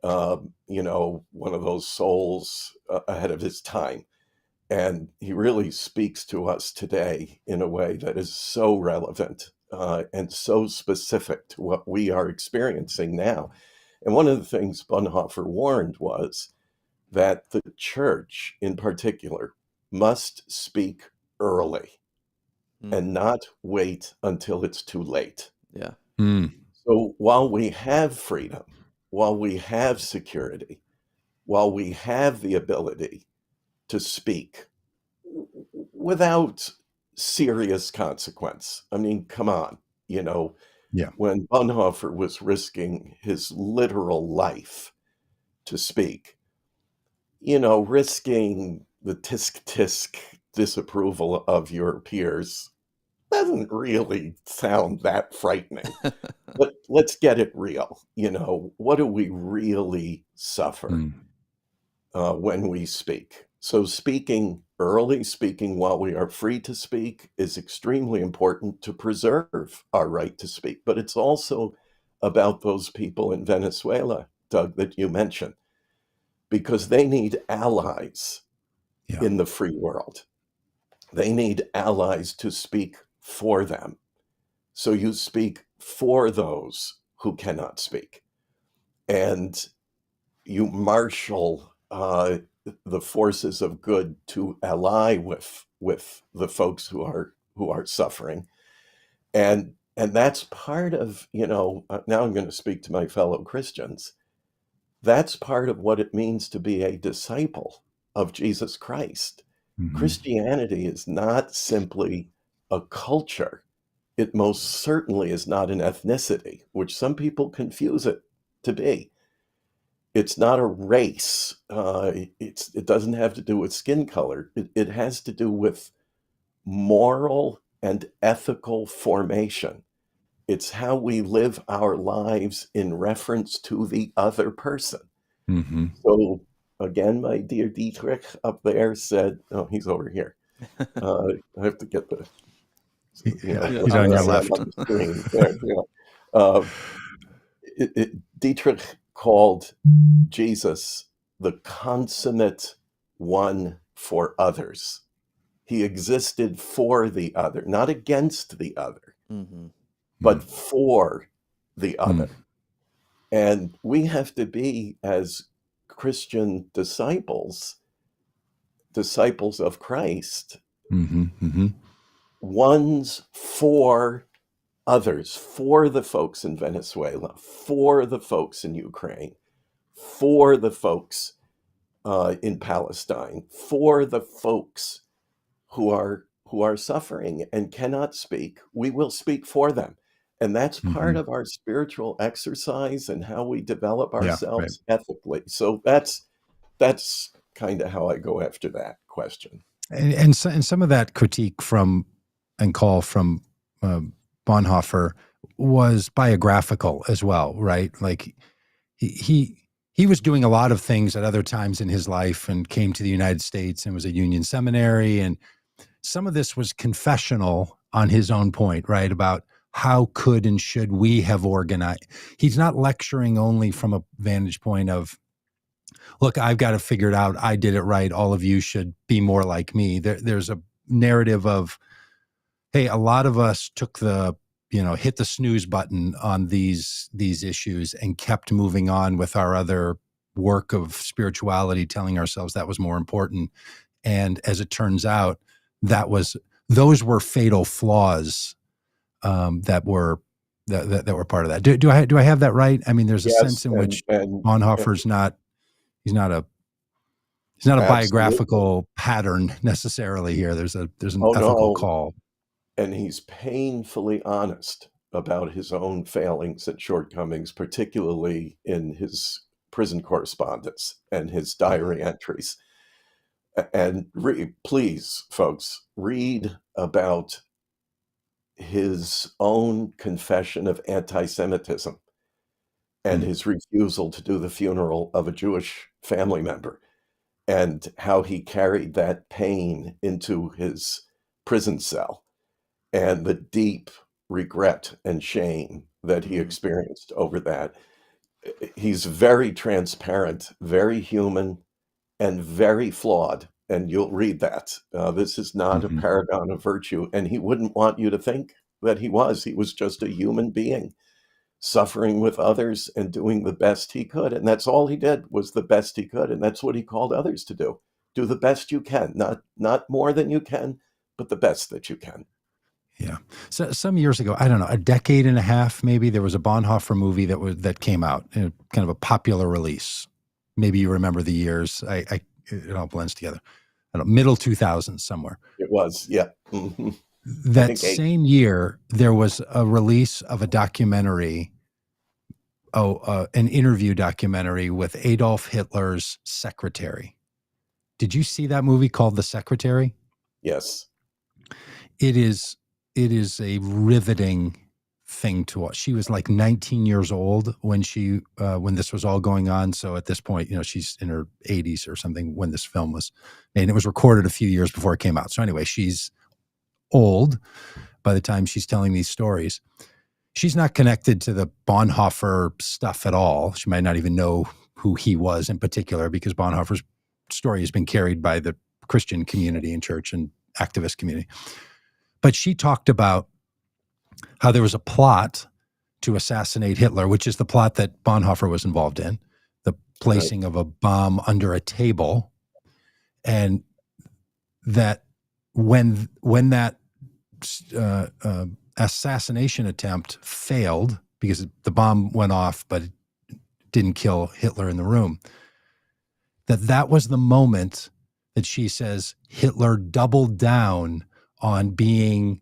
one of those souls ahead of his time. And he really speaks to us today in a way that is so relevant and so specific to what we are experiencing now. And one of the things Bonhoeffer warned was that the church in particular must speak early and not wait until it's too late. Yeah. So while we have freedom, while we have security, while we have the ability to speak without serious consequence. I mean, come on, Yeah. when Bonhoeffer was risking his literal life to speak, risking the tisk disapproval of your peers doesn't really sound that frightening. But let's get it real. What do we really suffer when we speak? So speaking early, speaking while we are free to speak is extremely important to preserve our right to speak. But it's also about those people in Venezuela, Doug, that you mentioned, because they need allies in the free world. They need allies to speak for them. So you speak for those who cannot speak. And you marshal the forces of good to ally with the folks who are suffering. And that's part of, now I'm going to speak to my fellow Christians. That's part of what it means to be a disciple of Jesus Christ. Christianity is not simply a culture. It most certainly is not an ethnicity, which some people confuse it to be. It's not a race. It doesn't have to do with skin color. It has to do with moral and ethical formation. It's how we live our lives in reference to the other person. So again, my dear Dietrich up there said, oh, he's over here. I have to get the, he's on your left. On the screen. There, Dietrich called Jesus the consummate one for others. He existed for the other, not against the other, but for the other. And we have to be, as Christian disciples of Christ, ones for others, for the folks in Venezuela, for the folks in Ukraine, for the folks in Palestine, for the folks who are suffering and cannot speak. We will speak for them. And that's part of our spiritual exercise and how we develop ourselves ethically. So that's kind of how I go after that question. And some of that critique and call from Bonhoeffer was biographical as well, right? Like he was doing a lot of things at other times in his life and came to the United States and was at Union Seminary. And some of this was confessional on his own point, right? About how could and should we have organized. He's not lecturing only from a vantage point of, look, I've got to figure it out. I did it right. All of you should be more like me. There's a narrative of, hey, a lot of us took hit the snooze button on these issues and kept moving on with our other work of spirituality, telling ourselves that was more important. And as it turns out, those were fatal flaws that were part of that. Do I have that right? I mean, there's a sense in which Bonhoeffer's he's not a biographical pattern necessarily here. There's an ethical call. And he's painfully honest about his own failings and shortcomings, particularly in his prison correspondence and his diary entries. And please, folks, read about his own confession of anti-Semitism and his refusal to do the funeral of a Jewish family member, and how he carried that pain into his prison cell, and the deep regret and shame that he experienced over that. He's very transparent, very human, and very flawed. And you'll read that. This is not a Mhm. paragon of virtue. And he wouldn't want you to think that he was. He was just a human being suffering with others and doing the best he could. And that's all he did, was the best he could. And that's what he called others to do. Do the best you can, not more than you can, but the best that you can. Yeah. So some years ago, I don't know, a decade and a half, maybe, there was a Bonhoeffer movie that came out, kind of a popular release. Maybe you remember the years. It all blends together. I don't know, middle 2000s somewhere. It was, yeah. Mm-hmm. I That think eight. same year, there was a release of a documentary, an interview documentary with Adolf Hitler's secretary. Did you see that movie called The Secretary? Yes. It is a riveting thing to watch. She was like 19 years old when this was all going on. So at this point, she's in her 80s or something when this film was made. And it was recorded a few years before it came out. So anyway, she's old by the time she's telling these stories. She's not connected to the Bonhoeffer stuff at all. She might not even know who he was in particular, because Bonhoeffer's story has been carried by the Christian community and church and activist community. But she talked about how there was a plot to assassinate Hitler, which is the plot that Bonhoeffer was involved in, the placing of a bomb under a table. And that when that assassination attempt failed, because the bomb went off, but it didn't kill Hitler in the room, that was the moment that she says Hitler doubled down on being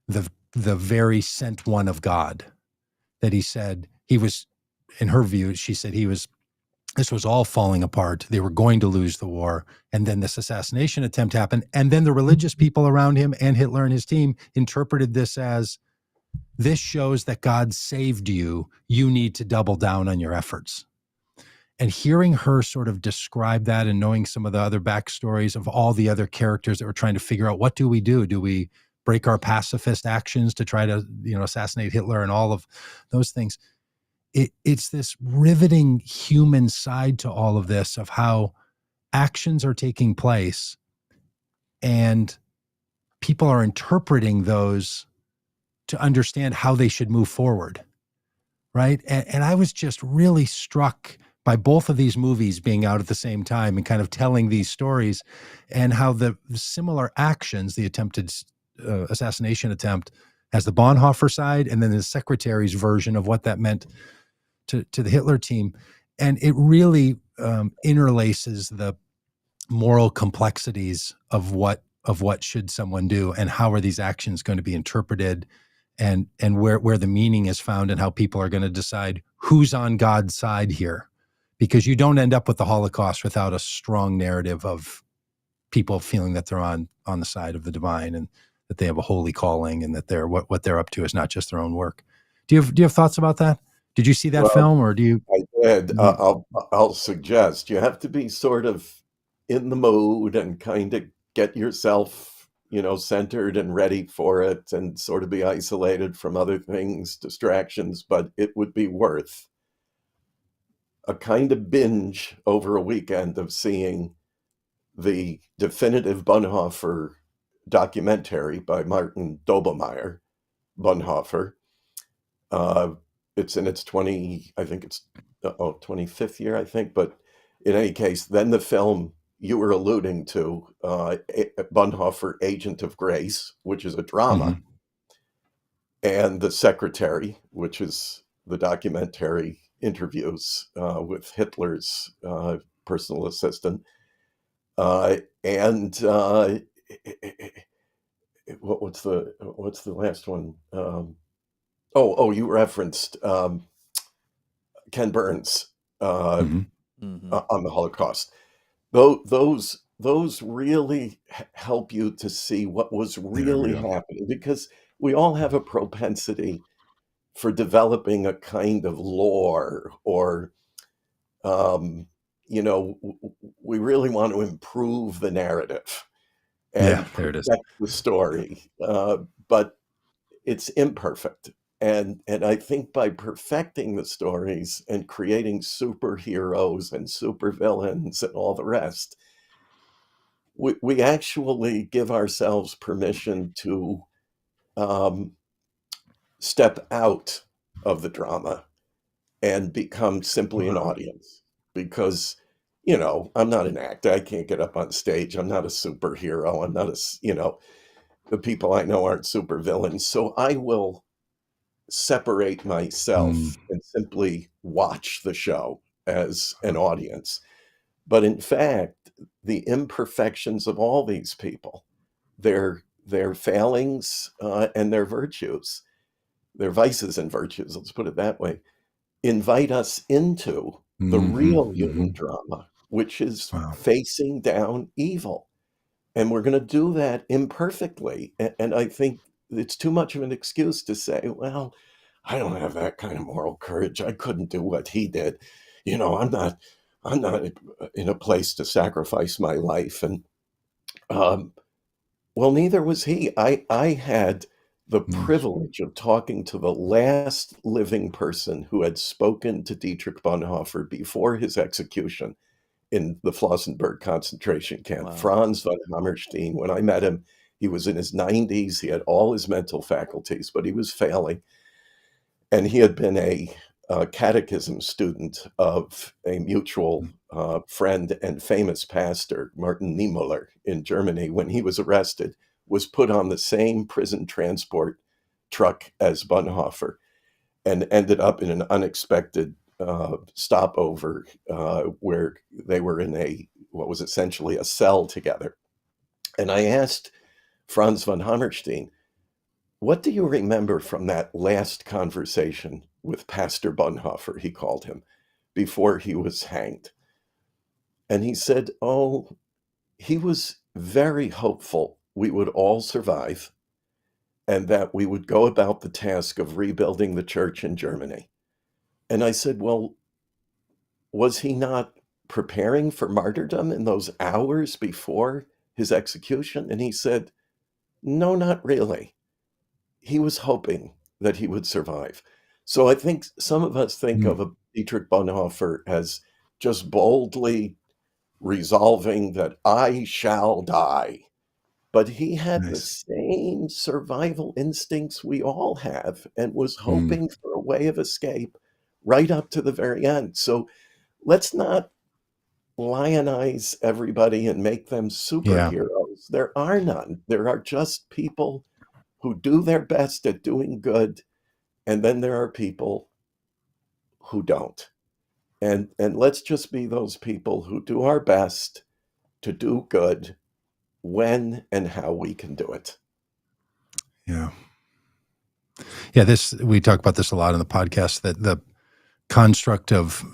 the very sent one of God. That he said he was, in her view, she said this was all falling apart. They were going to lose the war. And then this assassination attempt happened. And then the religious people around him and Hitler and his team interpreted this as, this shows that God saved you. You need to double down on your efforts. And hearing her sort of describe that, and knowing some of the other backstories of all the other characters that were trying to figure out, what do we do? Do we break our pacifist actions to try to, assassinate Hitler, and all of those things? It's this riveting human side to all of this, of how actions are taking place and people are interpreting those to understand how they should move forward. Right. And I was just really struck by both of these movies being out at the same time and kind of telling these stories, and how the similar actions, the attempted assassination attempt, has the Bonhoeffer side, and then the secretary's version of what that meant to the Hitler team. And it really interlaces the moral complexities of what should someone do, and how are these actions going to be interpreted, and where the meaning is found, and how people are going to decide who's on God's side here. Because you don't end up with the Holocaust without a strong narrative of people feeling that they're on the side of the divine, and that they have a holy calling, and that what they're up to is not just their own work. Do you have thoughts about that? Did you see that film, or do you? I did. I'll suggest you have to be sort of in the mood and kind of get yourself, centered and ready for it, and sort of be isolated from other things, distractions. But it would be worth a kind of binge over a weekend of seeing the definitive Bonhoeffer documentary by Martin Doblmeier, Bonhoeffer. It's in its 25th year, I think. But in any case, then the film you were alluding to, Bonhoeffer, Agent of Grace, which is a drama, and The Secretary, which is the documentary interviews with Hitler's personal assistant. And what's the last one? You referenced Ken Burns on the Holocaust. Those really help you to see what was really happening, because we all have a propensity for developing a kind of lore, or we really want to improve the narrative and there it is. protect the story, but it's imperfect. And I think by perfecting the stories and creating superheroes and supervillains and all the rest, we actually give ourselves permission to um, step out of the drama and become simply an Wow. audience. Because, I'm not an actor. I can't get up on stage. I'm not a superhero. I'm not the people I know aren't supervillains. So I will separate Mm, myself and simply watch the show as an audience. But in fact, the imperfections of all these people, their failings and their virtues, their vices and virtues, let's put it that way, invite us into the mhm, real human mhm. drama, which is Wow. facing down evil. And we're going to do that imperfectly. And I think it's too much of an excuse to say, well, I don't have that kind of moral courage. I couldn't do what he did. I'm not in a place to sacrifice my life. And um, well, neither was he. I had the Mm, privilege of talking to the last living person who had spoken to Dietrich Bonhoeffer before his execution in the Flossenburg concentration camp, Wow. Franz von Hammerstein. When I met him, he was in his 90s. He had all his mental faculties, but he was failing. And he had been a catechism student of a mutual mm. friend and famous pastor, Martin Niemöller, in Germany. When he was arrested, was put on the same prison transport truck as Bonhoeffer and ended up in an unexpected stopover where they were in what was essentially a cell together. And I asked Franz von Hammerstein, what do you remember from that last conversation with Pastor Bonhoeffer, he called him, before he was hanged? And he said, oh, he was very hopeful we would all survive and that we would go about the task of rebuilding the church in Germany. And I said, well, was he not preparing for martyrdom in those hours before his execution? And he said, no, not really. He was hoping that he would survive. So I think some of us think Mm, of a Dietrich Bonhoeffer as just boldly resolving that I shall die. But he had the nice. same survival instincts we all have and was Mm, hoping for a way of escape right up to the very end. So let's not lionize everybody and make them yeah. superheroes. There are none. There are just people who do their best at doing good, and then there are people who don't. And let's just be those people who do our best to do good when and how we can do it. Yeah. Yeah. We talk about this a lot in the podcast, that the construct of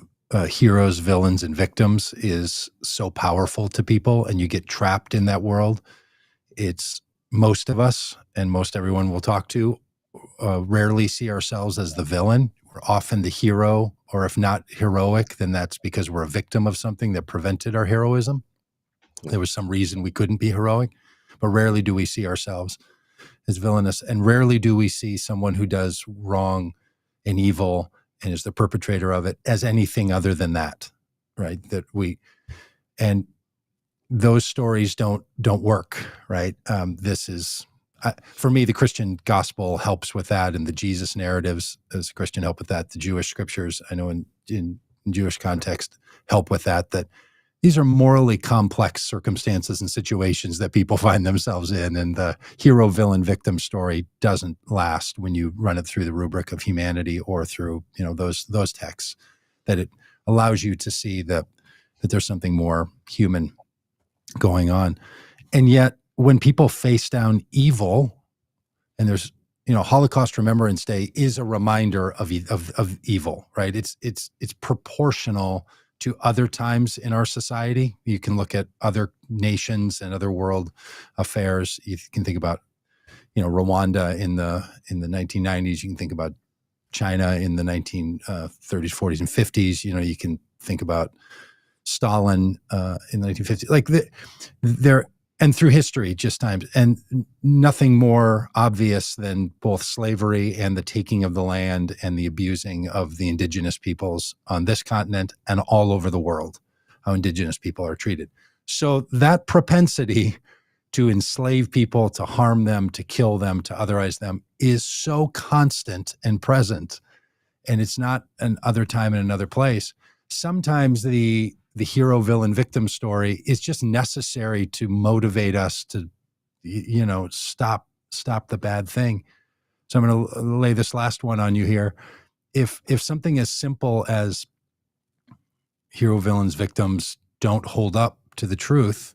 heroes, villains, and victims is so powerful to people, and you get trapped in that world. It's most of us and most everyone we'll talk to rarely see ourselves as the villain. We're often the hero, or if not heroic, then that's because we're a victim of something that prevented our heroism. There was some reason we couldn't be heroic, but rarely do we see ourselves as villainous, and rarely do we see someone who does wrong and evil and is the perpetrator of it as anything other than that, right? And those stories don't work, right? This is, for me, the Christian gospel helps with that, and the Jesus narratives as a Christian help with that. The Jewish scriptures, I know in Jewish context, help with that. That these are morally complex circumstances and situations that people find themselves in, and the hero, villain, victim story doesn't last when you run it through the rubric of humanity or through those texts. That it allows you to see that there's something more human going on. And yet when people face down evil, and there's, Holocaust Remembrance Day is a reminder of evil, right? It's proportional to other times in our society. You can look at other nations and other world affairs. You can think about, Rwanda in the 1990s. You can think about China in the 1930s, 40s, and 50s. You can think about Stalin in the 1950s. Like there, and through history, just times, and nothing more obvious than both slavery and the taking of the land and the abusing of the indigenous peoples on this continent and all over the world, how indigenous people are treated. So that propensity to enslave people, to harm them, to kill them, to otherize them is so constant and present. And it's not another time in another place. Sometimes the hero, villain, victim story is just necessary to motivate us to, stop the bad thing. So I'm going to lay this last one on you here. If something as simple as hero, villains, victims don't hold up to the truth,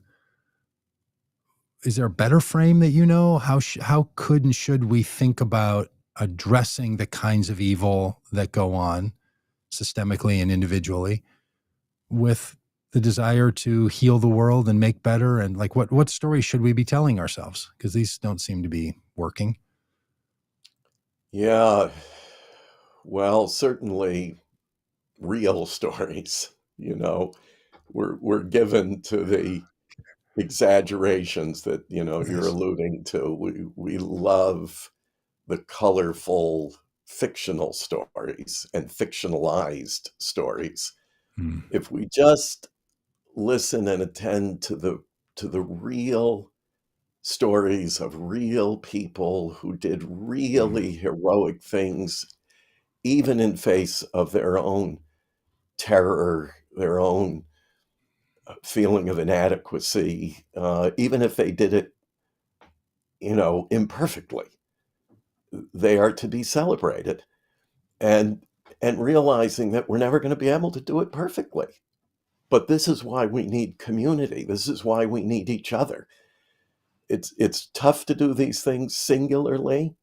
is there a better frame that how could and should we think about addressing the kinds of evil that go on systemically and individually with the desire to heal the world and make better? And like, what stories should we be telling ourselves? Because these don't seem to be working. Yeah, well, certainly real stories, we're given to the exaggerations that, you're alluding to. We love the colorful fictional stories and fictionalized stories. If we just listen and attend to the real stories of real people who did really heroic things, even in face of their own terror, their own feeling of inadequacy, even if they did it, imperfectly, they are to be celebrated. And realizing that we're never going to be able to do it perfectly. But this is why we need community. This is why we need each other. It's tough to do these things singularly.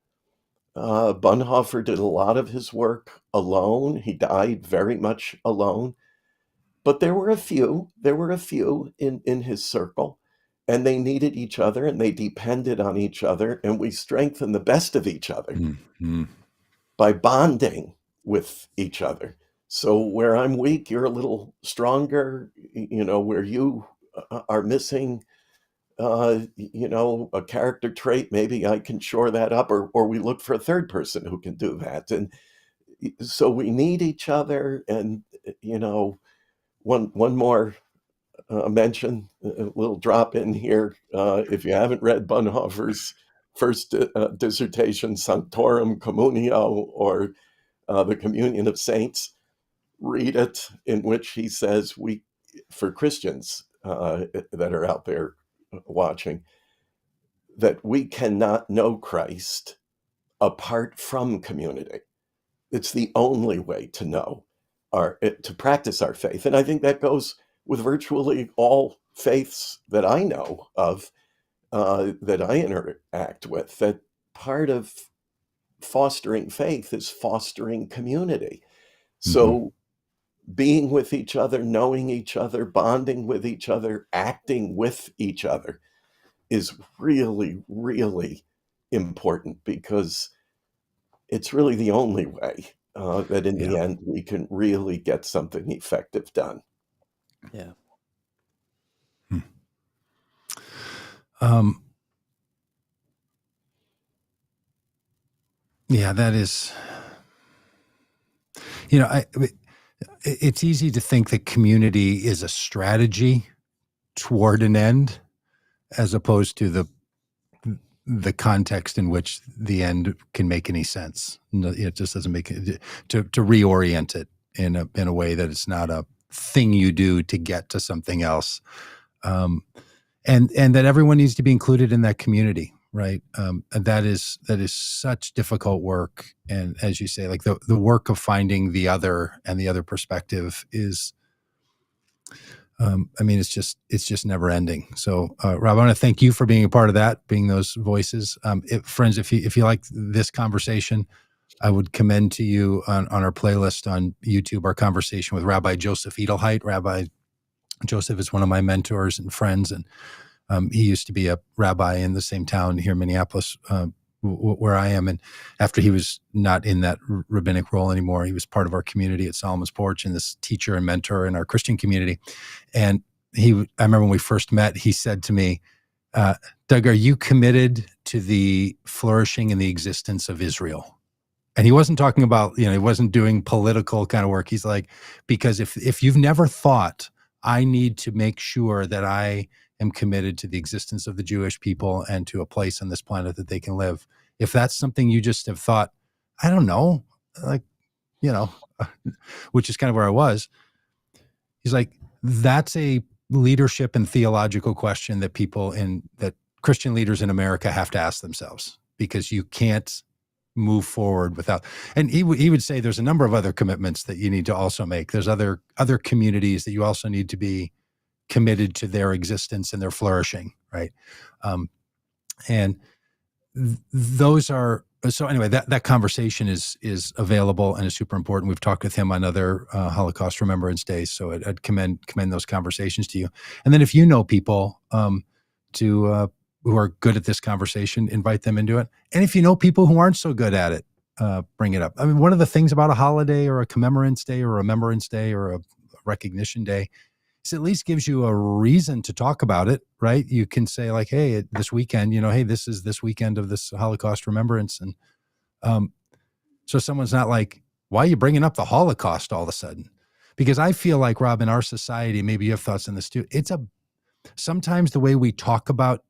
Bonhoeffer did a lot of his work alone. He died very much alone. But there were a few in his circle, and they needed each other and they depended on each other, and we strengthened the best of each other by bonding with each other. So where I'm weak, you're a little stronger, where you are missing, a character trait, maybe I can shore that up, or we look for a third person who can do that. And so we need each other. And, one more mention, a little drop in here. If you haven't read Bonhoeffer's first dissertation, Sanctorum Communio, or the Communion of Saints, read it, in which he says for Christians that are out there watching, that we cannot know Christ apart from community. It's the only way to know to practice our faith. And I think that goes with virtually all faiths that I know of, that I interact with, that part of fostering faith is fostering community. So being with each other, knowing each other, bonding with each other, acting with each other is really, really important, because it's really the only way that in the end we can really get something effective done. Yeah. Yeah, that is, it's easy to think that community is a strategy toward an end, as opposed to the context in which the end can make any sense. It just doesn't make it, to reorient it in a way that it's not a thing you do to get to something else. And that everyone needs to be included in that community, right? And that is such difficult work. And as you say, like the work of finding the other and the other perspective is, it's just never ending. So, Rob, I want to thank you for being a part of that, being those voices. Friends, if you like this conversation, I would commend to you on our playlist on YouTube, our conversation with Rabbi Joseph Edelheit. Rabbi Joseph is one of my mentors and friends, and he used to be a rabbi in the same town here in Minneapolis, where I am. And after he was not in that rabbinic role anymore, he was part of our community at Solomon's Porch and this teacher and mentor in our Christian community. And I remember when we first met, he said to me, Doug, are you committed to the flourishing and the existence of Israel? And he wasn't talking about, he wasn't doing political kind of work. He's like, because if you've never thought, I need to make sure that I am committed to the existence of the Jewish people and to a place on this planet that they can live. If that's something you just have thought, I don't know, like, which is kind of where I was. He's like, that's a leadership and theological question that that Christian leaders in America have to ask themselves, because you can't move forward without. And he would say there's a number of other commitments that you need to also make. There's other communities that you also need to be committed to their existence and their flourishing, right? And those are, so anyway, that conversation is available and is super important. We've talked with him on other Holocaust Remembrance Days, so I'd commend those conversations to you. And then if you know people who are good at this conversation, invite them into it. And if you know people who aren't so good at it, bring it up. I mean, one of the things about a holiday or a Commemorance Day or a Remembrance Day or a Recognition Day is it at least gives you a reason to talk about it, right? You can say like, hey, this weekend, hey, this is this weekend of this Holocaust Remembrance. And so someone's not like, why are you bringing up the Holocaust all of a sudden? Because I feel like, Rob, in our society, maybe you have thoughts on this too, sometimes the way we talk about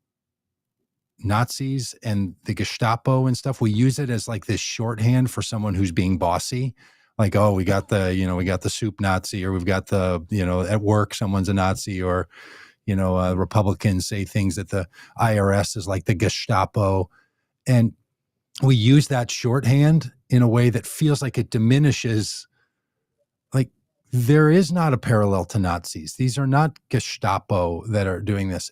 Nazis and the Gestapo and stuff, we use it as like this shorthand for someone who's being bossy. Like, oh, we got the soup Nazi, or we've got the, at work, someone's a Nazi, or, Republicans say things that the IRS is like the Gestapo. And we use that shorthand in a way that feels like it diminishes, like there is not a parallel to Nazis. These are not Gestapo that are doing this.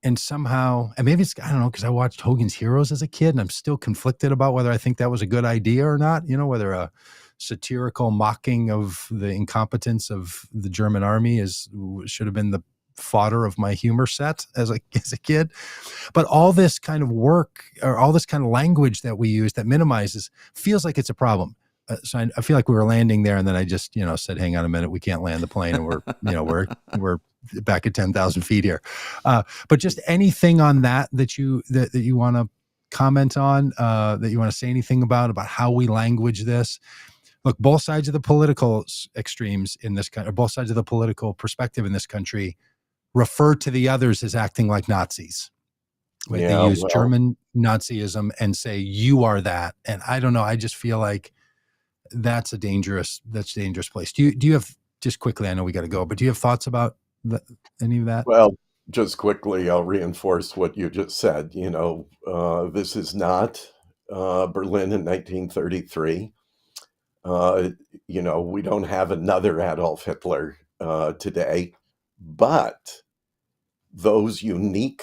And somehow, and maybe it's, I don't know, because I watched Hogan's Heroes as a kid and I'm still conflicted about whether I think that was a good idea or not, whether a satirical mocking of the incompetence of the German army should have been the fodder of my humor set as a kid. But all this kind of work, or all this kind of language that we use that minimizes, feels like it's a problem. So I feel like we were landing there, and then I just, said, hang on a minute, we can't land the plane, and we're back at 10,000 feet here. But just anything on that you want to comment on, that you want to say anything about how we language this. Look, both sides of the political extremes in this country, or both sides of the political perspective in this country, refer to the others as acting like Nazis. Right? Yeah, they use German Nazism and say, you are that. And I don't know, I just feel like that's a dangerous place. Do you have, just quickly, I know we got to go, but do you have thoughts about any of that? Well, just quickly, I'll reinforce what you just said. This is not Berlin in 1933. We don't have another Adolf Hitler today, but those unique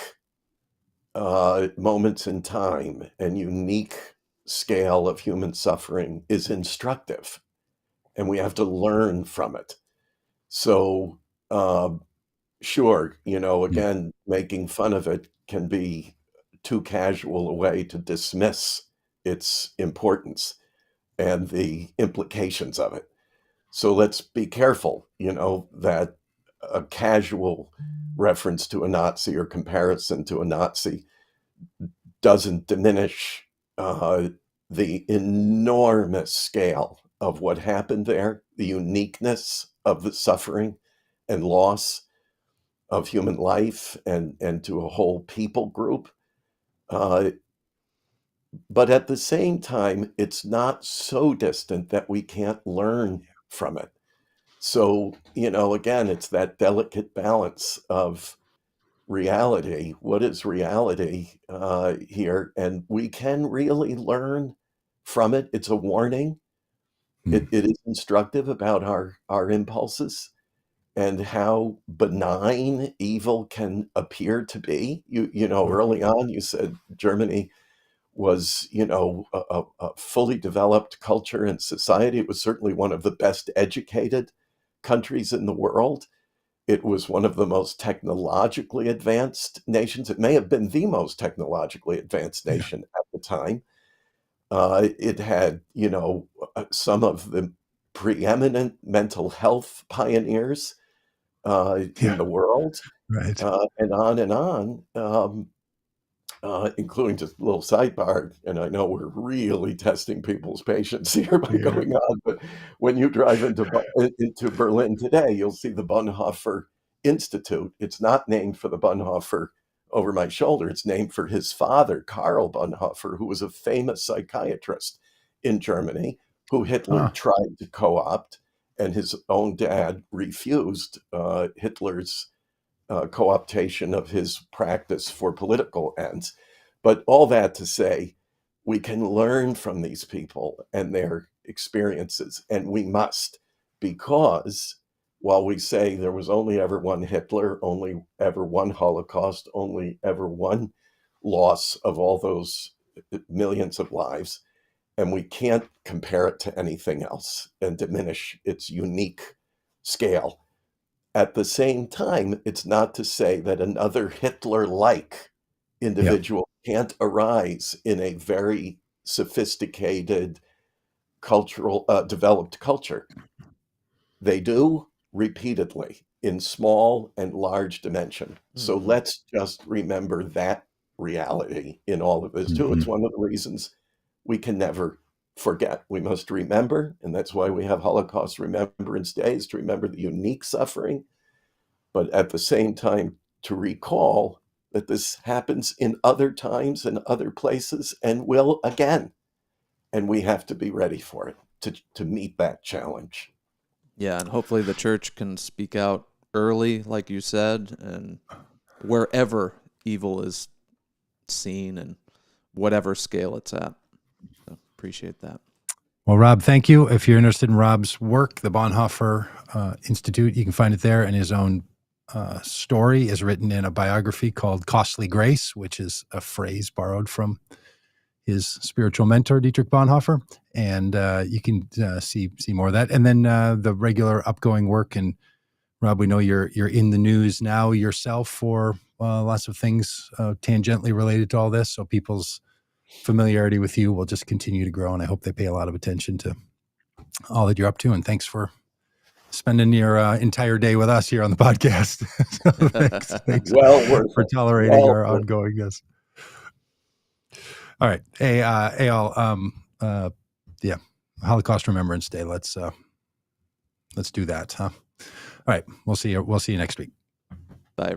moments in time and unique scale of human suffering is instructive, and we have to learn from it. So, sure, again, making fun of it can be too casual a way to dismiss its importance and the implications of it. So let's be careful, that a casual reference to a Nazi or comparison to a Nazi doesn't diminish the enormous scale of what happened there, the uniqueness of the suffering and loss of human life and to a whole people group. But at the same time, it's not so distant that we can't learn from it. So, again, it's that delicate balance of reality. What is reality here? And we can really learn from it. It's a warning. It is instructive about our impulses and how benign evil can appear to be. Early on, you said Germany was, a fully developed culture and society. It was certainly one of the best educated countries in the world. It was one of the most technologically advanced nations. It may have been the most technologically advanced nation at the time. It had, some of the preeminent mental health pioneers in the world, Right. and on and on. including just a little sidebar, and I know we're really testing people's patience here by Yeah. going on, but when you drive into Berlin today, you'll see the Bonhoeffer Institute. It's not named for the Bonhoeffer over my shoulder. It's named for his father, Karl Bonhoeffer, who was a famous psychiatrist in Germany, who Hitler tried to co-opt, and his own dad refused Hitler's co-optation of his practice for political ends. But all that to say, we can learn from these people and their experiences, and we must, because while we say there was only ever one Hitler, only ever one Holocaust, only ever one loss of all those millions of lives, and we can't compare it to anything else and diminish its unique scale. At the same time, it's not to say that another Hitler-like individual can't arise in a very sophisticated, developed culture. They do repeatedly in small and large dimension. So let's just remember that reality in all of this too. It's one of the reasons we can never forget. We must remember, and that's why we have Holocaust Remembrance Days, to remember the unique suffering, but at the same time to recall that this happens in other times and other places and will again. And we have to be ready for it to meet that challenge. Yeah, and hopefully the church can speak out early, like you said, and wherever evil is seen and whatever scale it's at. So appreciate that. Well, Rob, thank you. If you're interested in Rob's work, the Bonhoeffer Institute, you can find it there. And his own story is written in a biography called Costly Grace, which is a phrase borrowed from his spiritual mentor, Dietrich Bonhoeffer. And you can see more of that. And then the regular upgoing work. And Rob, we know you're in the news now yourself for lots of things tangentially related to all this. So people's familiarity with you will just continue to grow. And I hope they pay a lot of attention to all that you're up to. And thanks for spending your entire day with us here on the podcast. So thanks for tolerating our ongoingness. All right. Hey, all. Yeah. Holocaust Remembrance Day. Let's do that, huh? All right. We'll see you next week.